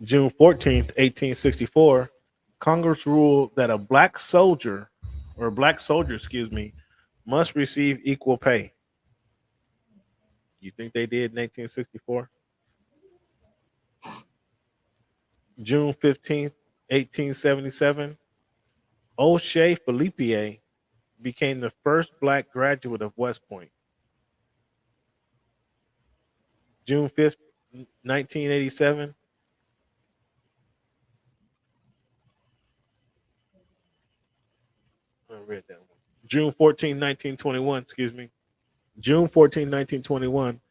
June 14th, 1864, Congress ruled that a black soldier, must receive equal pay. You think they did in 1864? June 15th, 1877, O'Shea Felipe became the first black graduate of West Point. June 5th, 1987, read that one. June 14, 1921, June 14, 1921,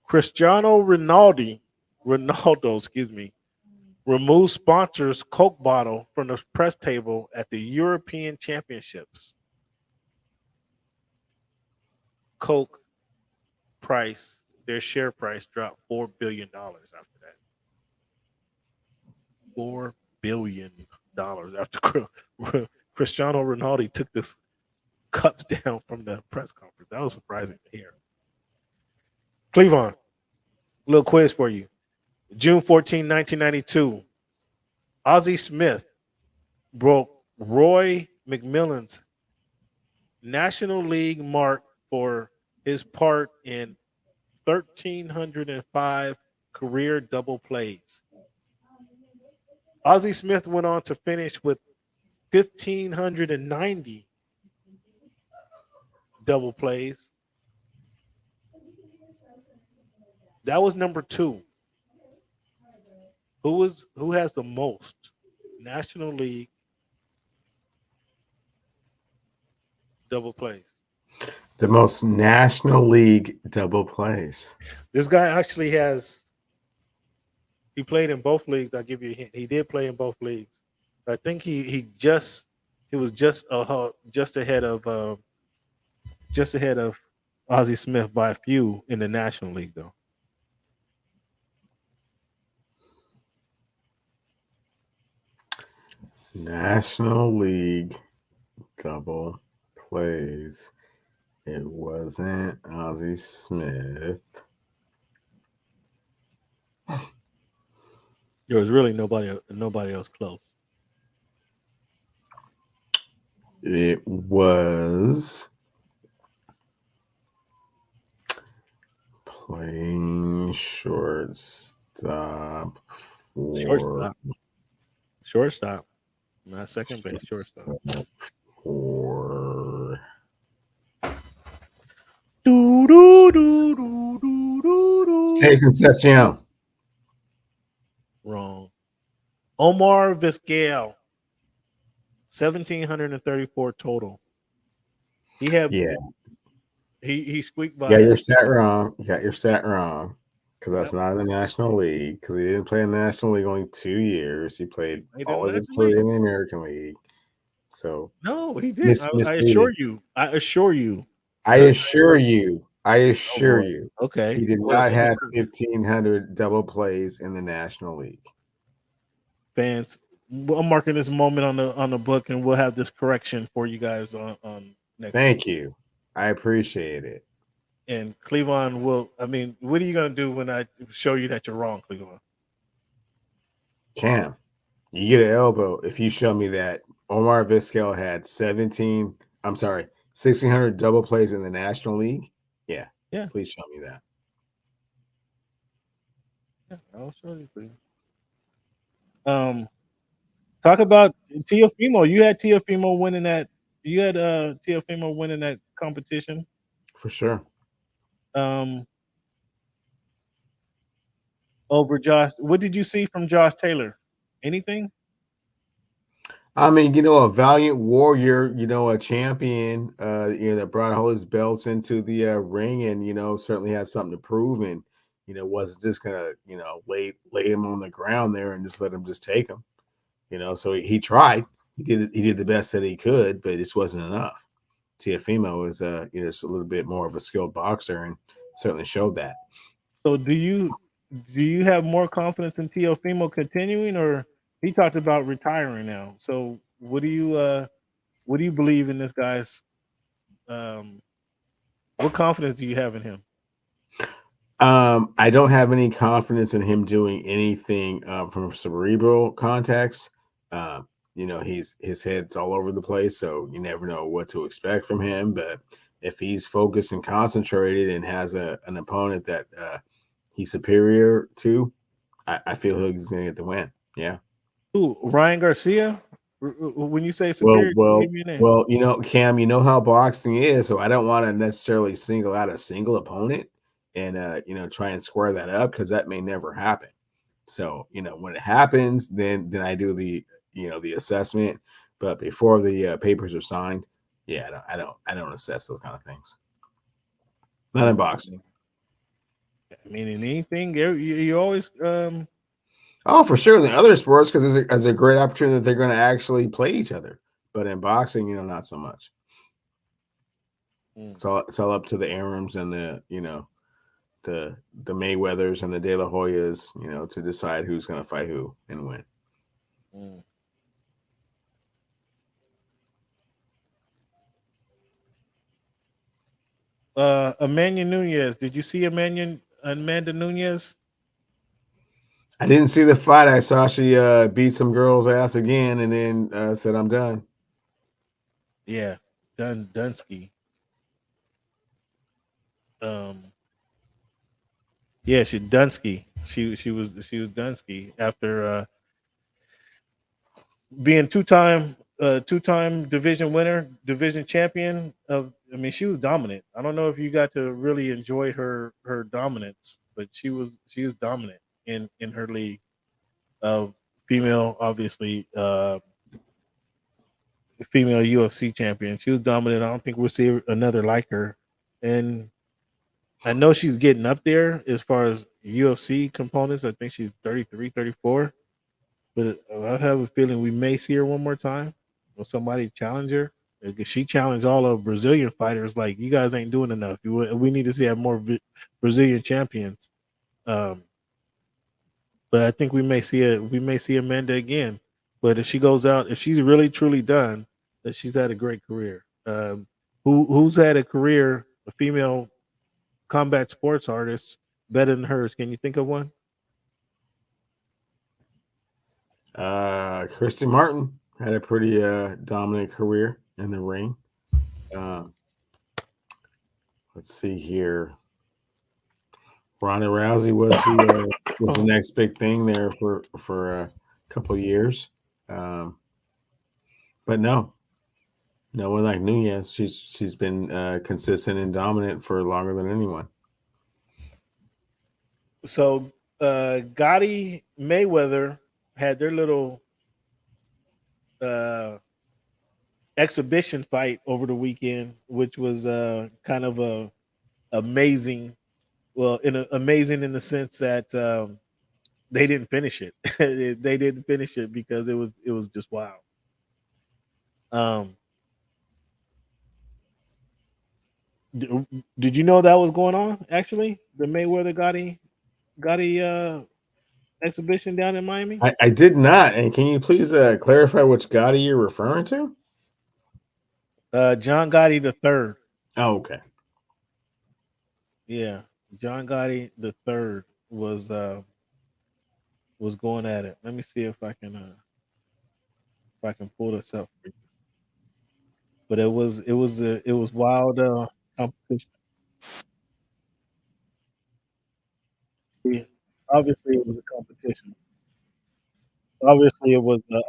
Cristiano Ronaldo, removed sponsors Coke bottle from the press table at the European Championships. Coke price, their share price dropped $4 billion after that. $4 billion after Cristiano Ronaldo took this cups down from the press conference. That was surprising to hear. Cleveland, a little quiz for you. June 14, 1992, Ozzie Smith broke Roy McMillan's National League mark for his part in 1,305 career double plays. Ozzie Smith went on to finish with 1,590 double plays. That was number 2. Who has the most National League double plays? The most National League double plays. This guy actually he played in both leagues. I'll give you a hint. He did play in both leagues. I think he was just ahead of Ozzie Smith by a few in the National League, though. National League double plays. It wasn't Ozzie Smith. There was really nobody else close. It was playing shortstop. Shortstop. Not second base, shortstop. For Steve Concepcion. Wrong. Omar Vizquel. 1,734 total. He had he squeaked by. Yeah, your stat wrong. You got your stat wrong because that's not in the National League. Because he didn't play in the National League only 2 years. He played all of his career in the American League. So no, he did. I assure you. I assure you. I assure you, okay, he did not have 1,500 double plays in the National League. Fans, I'm marking this moment on the book, and we'll have this correction for you guys on next. Thank you, I appreciate it. And Cleavon will. I mean, what are you gonna do when I show you that you're wrong, Cleavon? Cam, you get an elbow if you show me that Omar Vizquel had 1,600 double plays in the National League. Yeah. Please show me that. Yeah, I'll show you. Please. Talk about Teofimo. You had Teofimo winning that. You had Teofimo winning that competition for sure. Over Josh. What did you see from Josh Taylor? Anything? I mean, a valiant warrior, a champion, that brought all his belts into the ring, and certainly had something to prove, and wasn't just gonna lay him on the ground there and just let him just take him. So he tried. He did the best that he could, but it just wasn't enough. Teofimo is just a little bit more of a skilled boxer, and certainly showed that. So do you have more confidence in Teofimo continuing, or he talked about retiring now? So what do you believe in this guy's? What confidence do you have in him? I don't have any confidence in him doing anything from a cerebral context. His head's all over the place, so you never know what to expect from him. But if he's focused and concentrated and has an opponent that he's superior to, I feel he's going to get the win. Yeah. Who? Ryan Garcia? When you say superior, give me a name. Well, Cam, you know how boxing is, so I don't want to necessarily single out a single opponent and try and square that up, because that may never happen. So when it happens, then I do the the assessment. But before the papers are signed, I don't assess those kind of things. Not in boxing. I mean, in anything, you always. Oh, for sure. In the other sports, because it's a great opportunity that they're going to actually play each other. But in boxing, not so much. It's all up to the Arams and the Mayweathers and the De La Hoyas, to decide who's going to fight who and when. Amanda Nunes. Did you see Amanda Nunes? I didn't see the fight. I saw she beat some girl's ass again, and then said, "I'm done." Yeah, Dunsky. Yeah, Dunsky. She was Dunsky after being two-time division winner, division champion of. I mean, she was dominant. I don't know if you got to really enjoy her dominance, but she was dominant in her league. Female, obviously, female UFC champion. She was dominant. I don't think we'll see another like her. And I know she's getting up there as far as UFC components. I think she's 33, 34. But I have a feeling we may see her one more time when somebody challenge her. She challenged all of Brazilian fighters like, you guys ain't doing enough. We need to see more Brazilian champions. But I think we may see Amanda again. But if she goes out, if she's really truly done, that she's had a great career. Who's had a career, a female combat sports artist, better than hers? Can you think of one? Christy Martin had a pretty dominant career in the ring. Let's see here. Ronda Rousey was the next big thing there for a couple of years. But no one like Nunes. She's been consistent and dominant for longer than anyone. So Gotti Mayweather had their little exhibition fight over the weekend, which was kind of amazing. Well, amazing in the sense that they didn't finish it. They didn't finish it because it was just wild. Did you know that was going on? Actually, the Mayweather Gotti exhibition down in Miami. I did not. And can you please clarify which Gotti you're referring to? John Gotti III. Oh, okay. Yeah, John Gotti III was going at it. Let me see if I can pull this up. But it was wild competition. Yeah, obviously, it was a competition. Obviously, it was the.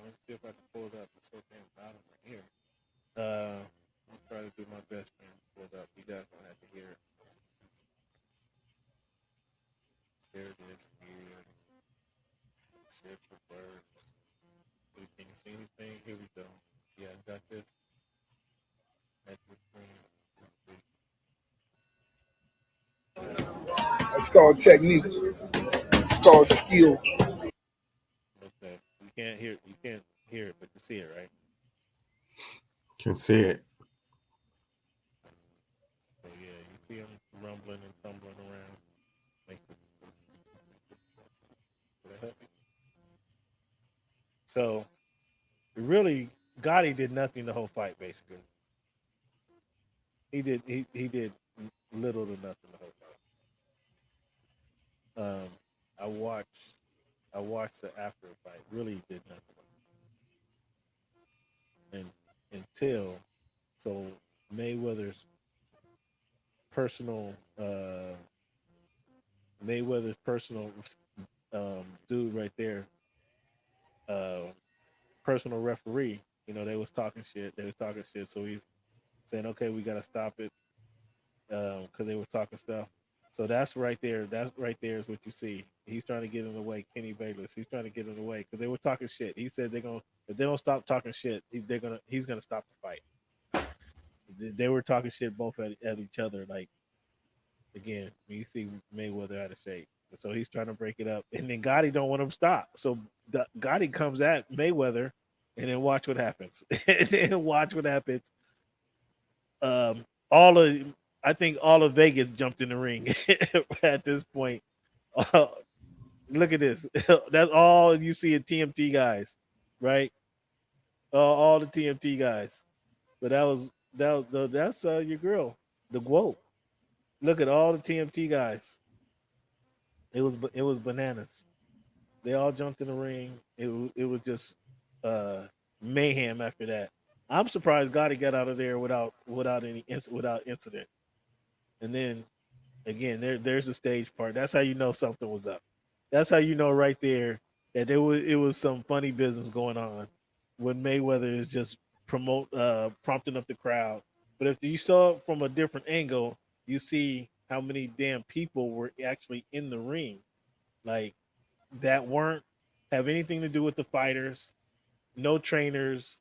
Let's see if I can pull it up. It's so damn loud right here. I'll try to do my best, man. Pull it up. You guys don't have to hear it. There it is. Here. Search for birds. Can you see anything? Here we go. Yeah, I got this. That's the screen. That's called technique. It's called skill. Okay. You can't hear it, but you see it, right? Can see it. So yeah, you see him rumbling and tumbling around. So really, Gotti did nothing the whole fight. Basically, he did little to nothing the whole fight. I watched the after fight. Really did nothing. And until so Mayweather's personal dude right there, personal referee, they was talking shit. So he's saying, okay, we got to stop it because they were talking stuff. So that's right there. That right there is what you see. He's trying to get in the way. Kenny Bayless. He's trying to get in the way because they were talking shit. He said if they don't stop talking shit, he's gonna stop the fight. They were talking shit both at each other. Like again, you see Mayweather out of shape. So he's trying to break it up, and then Gotti don't want him to stop. So Gotti comes at Mayweather, and then watch what happens. I think all of Vegas jumped in the ring at this point. Look at this. That's all you see at TMT guys, right? All the TMT guys. But that's your girl, the Guo. Look at all the TMT guys. It was bananas. They all jumped in the ring. It was just mayhem after that. I'm surprised Gotti got out of there without incident. And then again, there's the stage part. That's how you know something was up. That's how you know right there that it was some funny business going on when Mayweather is just prompting up the crowd. But if you saw it from a different angle, you see how many damn people were actually in the ring, like that weren't have anything to do with the fighters, no trainers.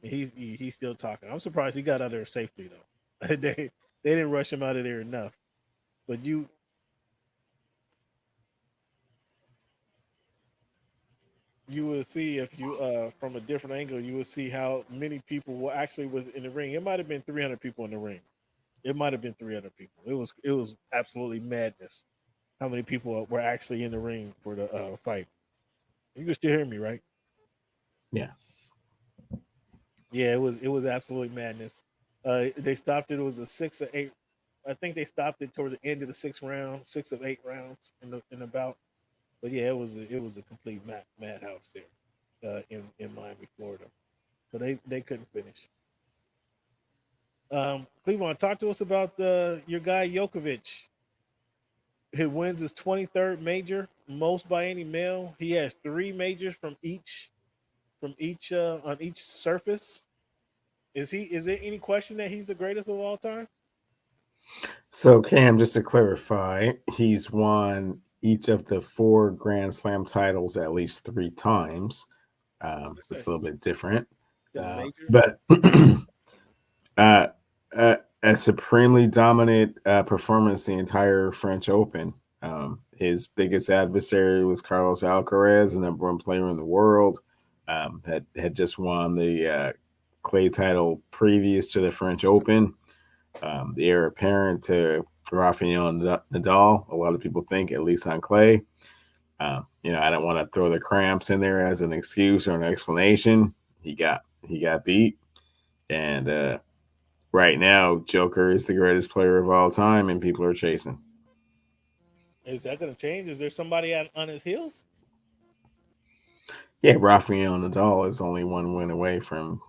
He's still talking. I'm surprised he got out of there safely though. They didn't rush him out of there enough. But you would see if you from a different angle, you would see how many people were actually was in the ring. It might have been 300 people in the ring. It might have been 300 people. It was absolutely madness. How many people were actually in the ring for the fight? You can still hear me, right? Yeah. Yeah, it was absolutely madness. They stopped it. It was a 6 or 8. I think they stopped it toward the end of the 6th round, 6 of 8 rounds in the bout. But yeah, it was a complete madhouse there in Miami, Florida. So they couldn't finish. Cleveland, talk to us about your guy Djokovic. He wins his 23rd major, most by any male. He has 3 majors on each surface. Is there any question that he's the greatest of all time? So Cam, just to clarify, he's won each of the 4 Grand Slam titles at least 3 times. It's a little bit different. But a supremely dominant performance the entire French Open. His biggest adversary was Carlos Alcaraz, the number one player in the world. Had just won the clay title previous to the French Open. The heir apparent to Rafael Nadal. A lot of people think, at least on clay. I don't want to throw the cramps in there as an excuse or an explanation. He got beat, and right now, Joker is the greatest player of all time, and people are chasing. Is that going to change? Is there somebody on his heels? Yeah, Rafael Nadal is only one win away from,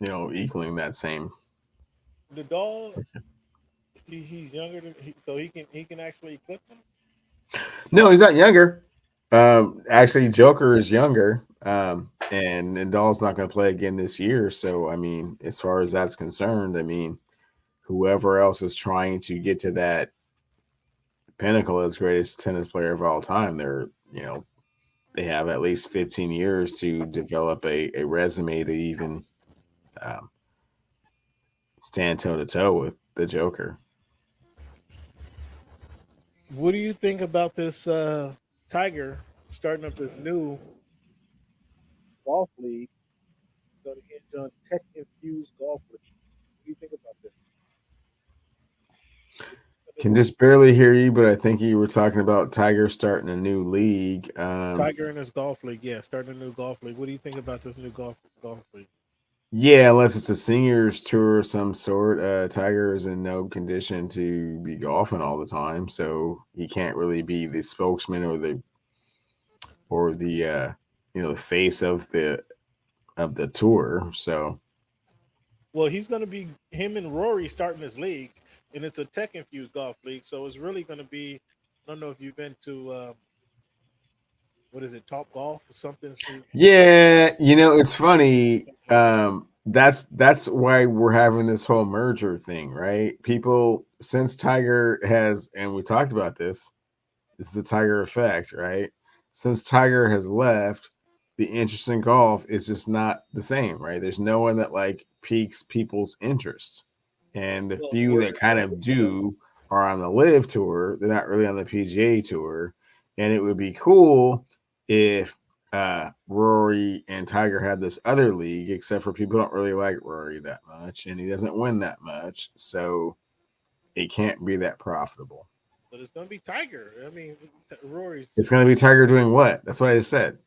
equaling that same. Nadal, he's younger than so he can actually eclipse him. No, he's not younger. Actually, Joker is younger, and Nadal's not going to play again this year. So, I mean, as far as that's concerned, I mean, whoever else is trying to get to that pinnacle as greatest tennis player of all time, they have at least 15 years to develop a resume to even stand toe to toe with the Joker. What do you think about this Tiger starting up this new golf league? Going to hinge on tech-infused golf league. What do you think about this? Can just barely hear you, but I think you were talking about Tiger starting a new league. Tiger and his golf league, yeah, starting a new golf league. What do you think about this new golf league? Yeah, unless it's a seniors tour of some sort. Tiger is in no condition to be golfing all the time, so he can't really be the spokesman or the the face of the tour. So, well, he's going to be him and Rory starting this league, and it's a tech-infused golf league. So it's really going to be. I don't know if you've been to what is it, Top Golf or something? Yeah, it's funny. That's why we're having this whole merger thing, right? People, since Tiger has, and we talked about this is the Tiger effect, right? Since Tiger has left, the interest in golf is just not the same, right? There's no one that piques people's interest, and the few that kind of do are on the LIV tour. They're not really on the PGA tour, and it would be cool if Rory and Tiger had this other league, except for people don't really like Rory that much, and he doesn't win that much, so it can't be that profitable. But it's going to be Tiger. I mean, Rory's. It's going to be Tiger doing what? That's what I just said.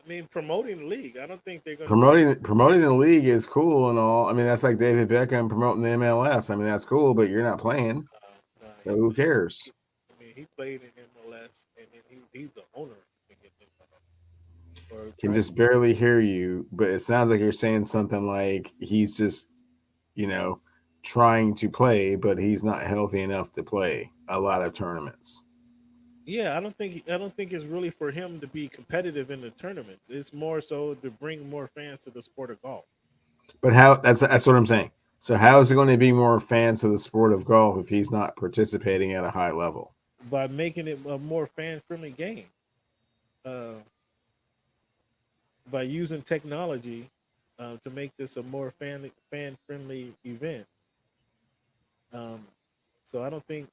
I mean, promoting the league. I don't think they're going to promoting the league is cool and all. I mean, that's like David Beckham promoting the MLS. I mean, that's cool, but you're not playing, so who cares? I mean, he played in MLS, and then he's the owner. Can just barely hear you, but it sounds like you're saying something like he's just, trying to play, but he's not healthy enough to play a lot of tournaments. Yeah, I don't think it's really for him to be competitive in the tournaments. It's more so to bring more fans to the sport of golf. But how? That's what I'm saying. So how is it going to be more fans to the sport of golf if he's not participating at a high level? By making it a more fan-friendly game. By using technology to make this a more fan-friendly event. So I don't think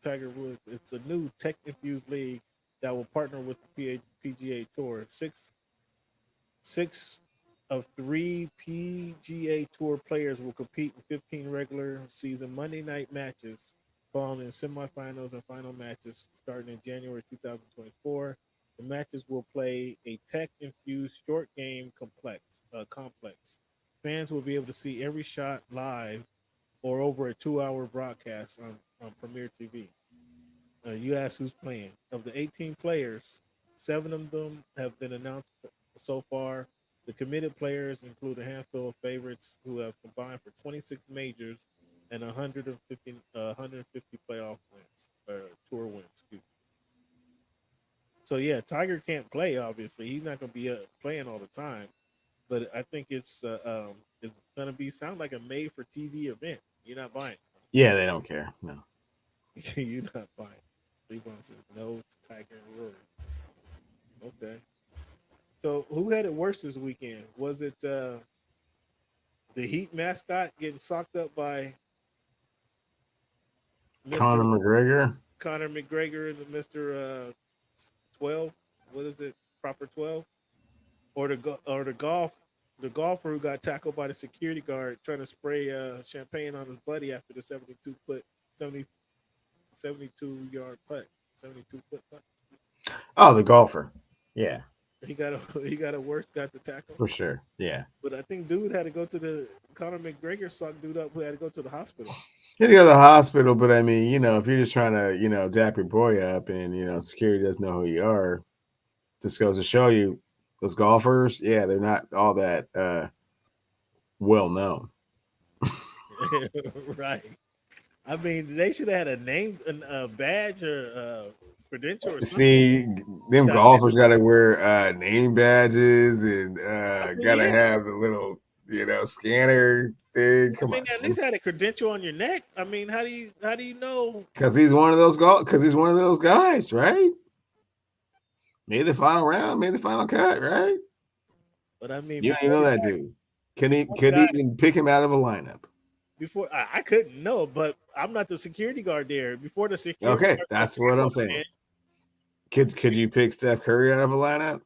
Tiger Woods. It's a new tech-infused league that will partner with the PGA Tour. Six of 3 PGA Tour players will compete in 15 regular season Monday night matches, following in semifinals and final matches starting in January 2024. The matches will play a tech-infused short game complex. Fans will be able to see every shot live or over a 2-hour broadcast on Premier TV. You ask who's playing. Of the 18 players, 7 of them have been announced so far. The committed players include a handful of favorites who have combined for 26 majors and 150 playoff wins, or tour wins. Excuse me. So yeah, Tiger can't play. Obviously, he's not going to be playing all the time. But I think it's going to sound like a made-for-TV event. You're not buying. Yeah, they don't care. No, you're not buying. Cleveland says no to Tiger and Rory. Okay. So who had it worse this weekend? Was it the Heat mascot getting socked up by Conor McGregor. Conor McGregor and Mr. 12. What is it? Proper 12? Or the golfer who got tackled by the security guard trying to spray champagne on his buddy after the 72-yard putt, 72-foot putt. Oh, the golfer. Yeah. He got the tackle For sure. Yeah. But I think dude had to go to Conor McGregor sucked dude up who had to go to the hospital. You had to go to the hospital, but I mean, if you're just trying to, dap your boy up and security doesn't know who you are, just goes to show you those golfers, yeah, they're not all that well known. Right. I mean, they should have had a name, a badge, or a credential. Or See, them golfers got to wear name badges and got to have the little, scanner thing. Come on, at least had a credential on your neck. I mean, how do you know? Because he's one of those guys, right? Made the final round, made the final cut, right? But I mean, you don't even know that dude. Could he even pick him out of a lineup? Before I couldn't know, but I'm not the security guard there. Before the security, okay, that's what I'm saying. Could you pick Steph Curry out of a lineup?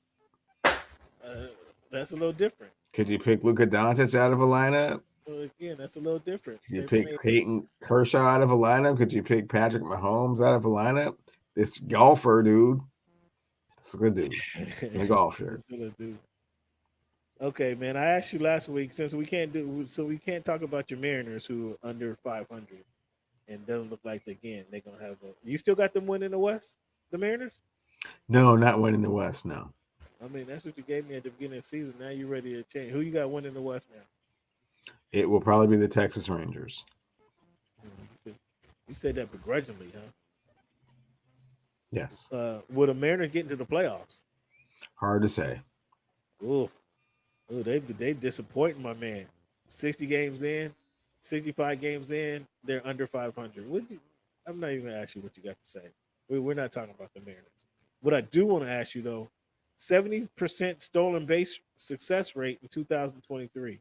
That's a little different. Could you pick Luka Doncic out of a lineup? Well, again, that's a little different. Could you pick Peyton Kershaw out of a lineup? Could you pick Patrick Mahomes out of a lineup? This golfer, dude. It's a good dude. In a golf shirt. Okay, man. I asked you last week since we can't talk about your Mariners who are under 500 and doesn't look like they're gonna have you still got them winning the West, the Mariners? No, not winning the West. No. I mean, that's what you gave me at the beginning of the season. Now you're ready to change. Who you got winning the West now? It will probably be the Texas Rangers. You said that begrudgingly, huh? Yes. Will the Mariners get into the playoffs? Hard to say. Ooh, they disappointing, my man. 60 games in, 65 games in, they're under 500. I'm not even gonna ask you what you got to say. We're not talking about the Mariners. What I do want to ask you though, 70% stolen base success rate in 2023.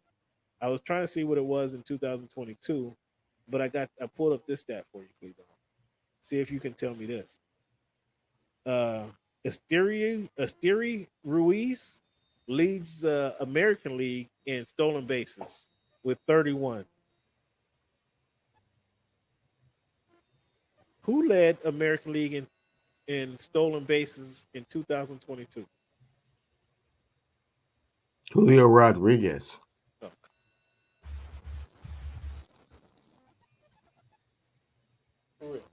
I was trying to see what it was in 2022, but I pulled up this stat for you, Cleveland. See if you can tell me this. Esteury Ruiz leads the American League in stolen bases with 31. Who led American League in stolen bases in 2022? Julio Rodriguez. Oh. For real.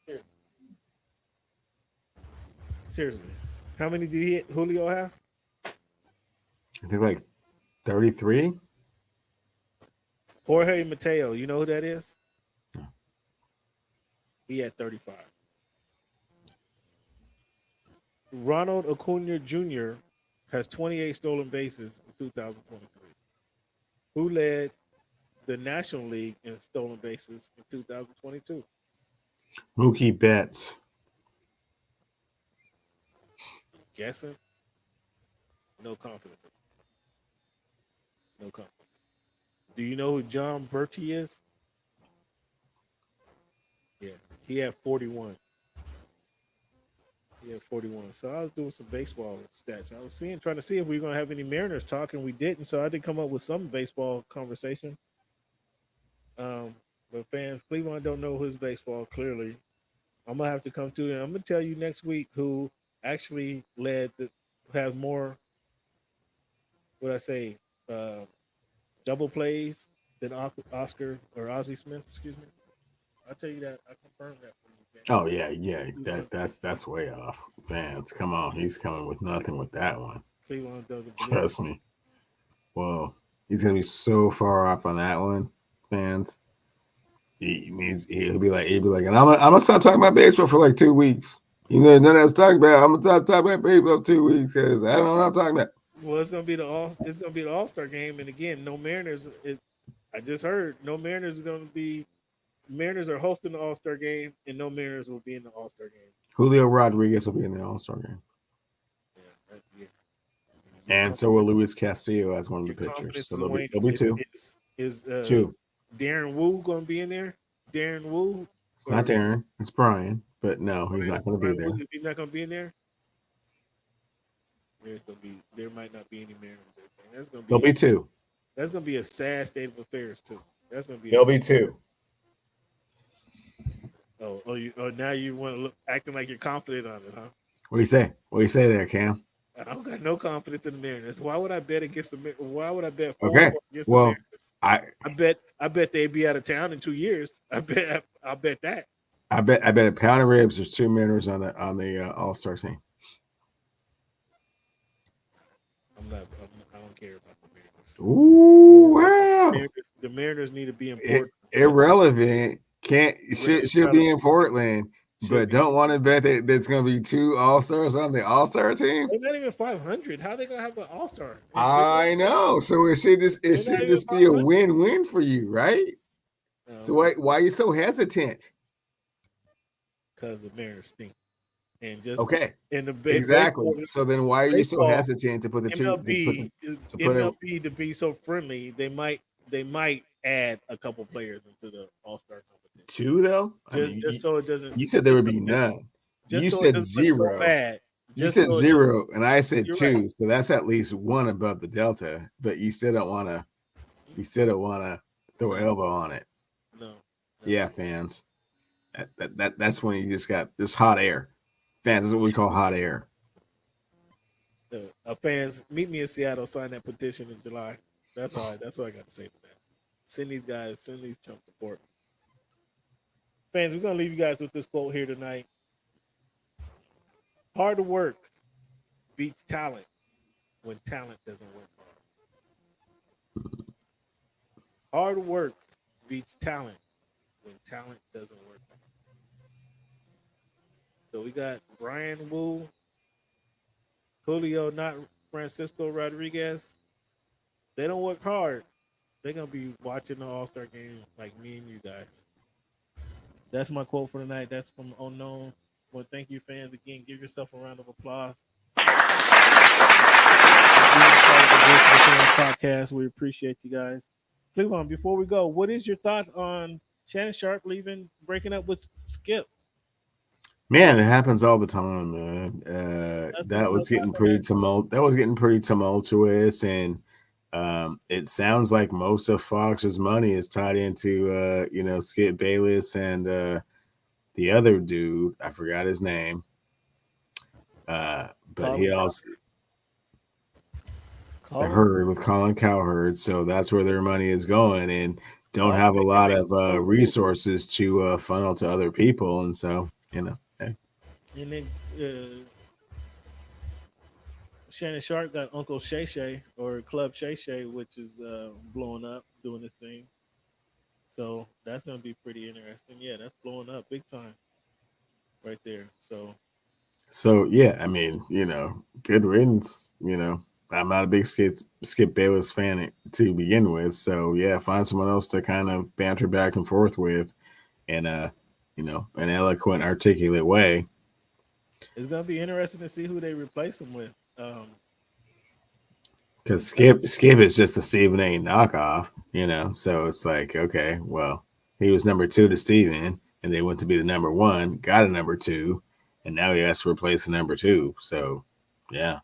Here. Seriously. How many did Julio have? I think like 33. Jorge Mateo. You know who that is? No. He had 35. Ronald Acuna Jr. has 28 stolen bases in 2023. Who led the National League in stolen bases in 2022? Mookie Betts. Guessing? No confidence. No confidence. Do you know who John Berti is? Yeah, he had 41. He had 41. So I was doing some baseball stats. I was trying to see if we were going to have any Mariners talk, and we didn't. So I did come up with some baseball conversation. But fans, Cleveland don't know his baseball clearly. I'm gonna have to come to it. I'm gonna tell you next week who actually has more. What I say, double plays than Oscar or Ozzie Smith. Excuse me. I'll tell you that. I confirmed that for you. Oh yeah. That's way off. Fans, come on. He's coming with nothing with that one. Cleveland doesn't trust me. Whoa, he's gonna be so far off on that one, fans. He'll be like, and I'm gonna stop talking about baseball for like 2 weeks. You know, none of us talking about. I'm gonna stop talking about baseball for 2 weeks because I don't know what I'm talking about. Well, it's gonna be the All-Star game, and again, no Mariners. I just heard no Mariners is gonna be. Mariners are hosting the All-Star game, and no Mariners will be in the All-Star game. Julio Rodriguez will be in the All-Star game. Yeah. And so will Luis Castillo as one of the pitchers. So there'll be two. Is two. Darren Wu going to be in there? Darren Wu? It's not Darren. It's Brian. But no, he's not going to be there. He's not going to be in there. There might not be any Mariners. That's going to be. There'll be two. That's going to be a sad state of affairs too. That's going to be. There'll be two. Now you want to look acting like you're confident on it, huh? What do you say? What do you say there, Cam? I don't got no confidence in the Mariners. Why would I bet against the? Why would I bet? Okay. Well, I bet they'd be out of town in 2 years. I'll bet that. I bet a pound of ribs. There's two Mariners on the All-Star team. I don't care about the Mariners. Ooh, wow! The Mariners need to be in Portland. Irrelevant. Should be in Portland, but don't want to bet that there's going to be two All-Stars on the All-Star team. They're not even 500. How are they going to have an All-Star? I know. So it should just be a win-win for you, right? So why are you so hesitant? Because the Mariners stink. And just okay. In the exactly. So then why are you so hesitant to put the MLB, MLB to be so friendly? They might add a couple players into the All-Star competition. Two though? Just so it doesn't. You said there would be none. You said zero. You said zero, and I said two. Right. So that's at least one above the delta. But you still don't want to. You still don't want to throw an elbow on it. No. Yeah, fans. That's when you just got this hot air. Fans, this is what we call hot air. Fans, meet me in Seattle. Sign that petition in July. That's all I got to say for that. Send these chumps to Portland. Fans, we're going to leave you guys with this quote here tonight. Hard work beats talent when talent doesn't work hard. Hard work beats talent when talent doesn't work hard. So we got Brian Wu, Julio, not Francisco Rodriguez. They don't work hard. They're going to be watching the All-Star game like me and you guys. That's my quote for tonight. That's from Unknown. Well, thank you, fans. Again, give yourself a round of applause. Podcast. We appreciate you guys. Cleveland, before we go, what is your thought on Shannon Sharpe breaking up with Skip? Man, it happens all the time, man. That was getting pretty tumultuous, and it sounds like most of Fox's money is tied into Skip Bayless and the other dude, I forgot his name. But he also Hurd with Colin Cowherd, so that's where their money is going, and don't have a lot of resources to funnel to other people, and so hey. And then Shannon Sharpe got Uncle Shay Shay or Club Shay Shay, which is blowing up, doing this thing. So that's going to be pretty interesting. Yeah, that's blowing up big time right there. So yeah, I mean, good riddance. I'm not a big Skip Bayless fan to begin with. So yeah, find someone else to kind of banter back and forth with in an eloquent, articulate way. It's going to be interesting to see who they replace him with. Because Skip is just a Stephen A. knockoff, so it's like, okay, well, he was number 2 to Stephen, and they went to be the number 1, got a number 2, and now he has to replace the number 2. So, yeah.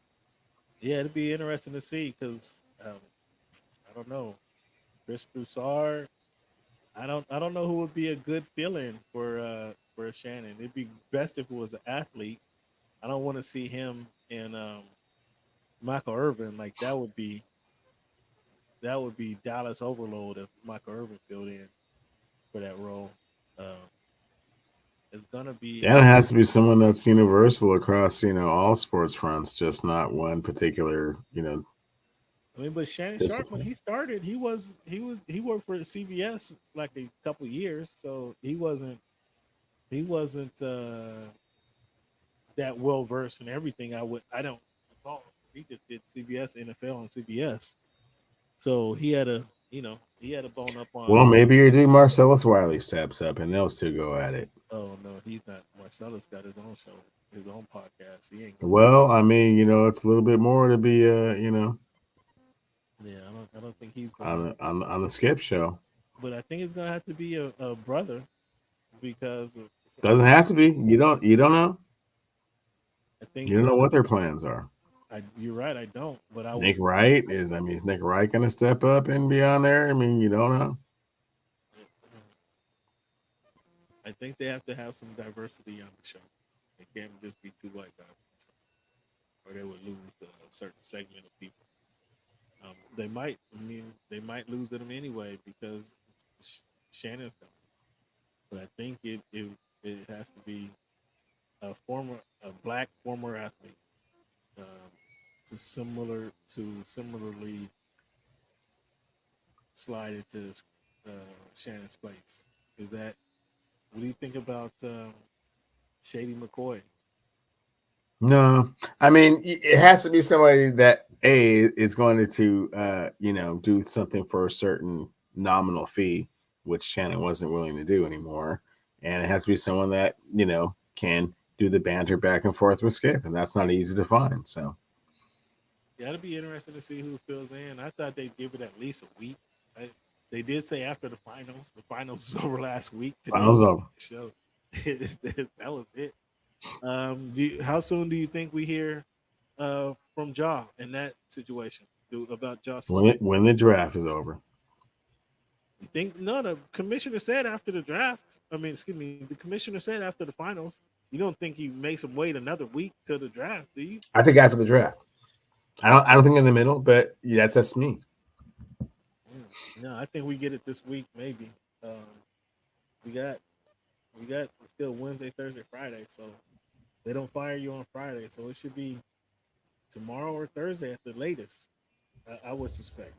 Yeah, it'd be interesting to see because I don't know. Chris Broussard, I don't know who would be a good fill-in for Shannon. It'd be best if it was an athlete. I don't want to see him and Michael Irvin. Like that would be Dallas overload if Michael Irvin filled in for that role. It's gonna be. Yeah, it has to be someone that's universal across all sports fronts, just not one particular. I mean, but Shannon Sharpe, when he started, he worked for CBS like a couple years, so he wasn't that well versed in everything. I don't recall. He just did CBS NFL on CBS, so he had he had a bone up on. Well, maybe your dude Marcellus Wiley steps up and those two go at it. Oh no, he's not. Marcellus got his own show, his own podcast. He ain't. Well, I mean, it's a little bit more to be, Yeah, I don't think he's on the Skip show. But I think it's gonna have to be a brother because doesn't have to be. You don't know. I think you don't know what their plans are. You're right. I don't. But Nick Wright is Nick Wright going to step up and be on there? I mean, you don't know. I think they have to have some diversity on the show. It can't just be two white guys, or they would lose a certain segment of people. They might lose them anyway because Shannon's gone. But I think it has to be a black former athlete, similarly slide into Shannon's place. What do you think about Shady McCoy? No, I mean, it has to be somebody that is going to do something for a certain nominal fee, which Shannon wasn't willing to do anymore, and it has to be someone that can do the banter back and forth with Skip, and that's not easy to find. So, yeah, it'll be interesting to see who fills in. I thought they'd give it at least a week. They did say after the finals. The finals was over last week. Finals over. So that was it. How soon do you think we hear from Ja in that situation about Ja? When the draft is over. You think? No, the commissioner said after the draft. The commissioner said after the finals. You don't think he makes him wait another week till the draft, do you? I think after the draft. I don't think in the middle, but that's just me. No, I think we get it this week, maybe. We got still Wednesday, Thursday, Friday, so they don't fire you on Friday, so it should be tomorrow or Thursday at the latest. I would suspect.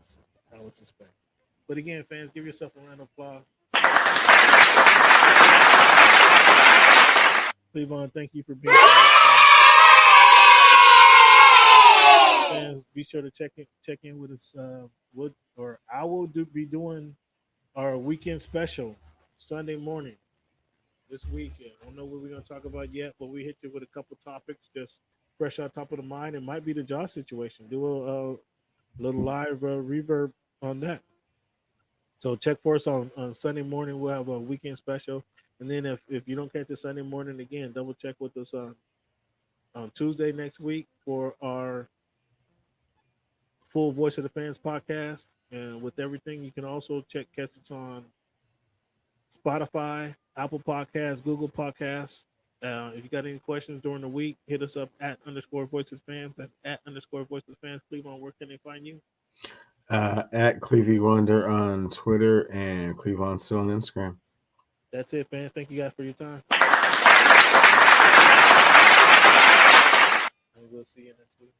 But again, fans, give yourself a round of applause. Cleavon, thank you for being here. Fans, be sure to check in with us. I will be doing our weekend special Sunday morning this weekend. I don't know what we're going to talk about yet, but we hit you with a couple topics just fresh on top of the mind. It might be the Ja situation. Do a little live reverb on that. So check for us on Sunday morning. We'll have a weekend special. And then if you don't catch it Sunday morning again, double check with us on Tuesday next week for our full Voice of the Fans podcast. And with everything, you can also catch us on Spotify, Apple Podcasts, Google Podcasts. If you got any questions during the week, hit us up at _Voice of the Fans. That's at _Voice of the Fans. Cleavon, where can they find you? At Clevie Wonder on Twitter and Cleavon still on Instagram. That's it, fans. Thank you guys for your time. And we'll see you next week.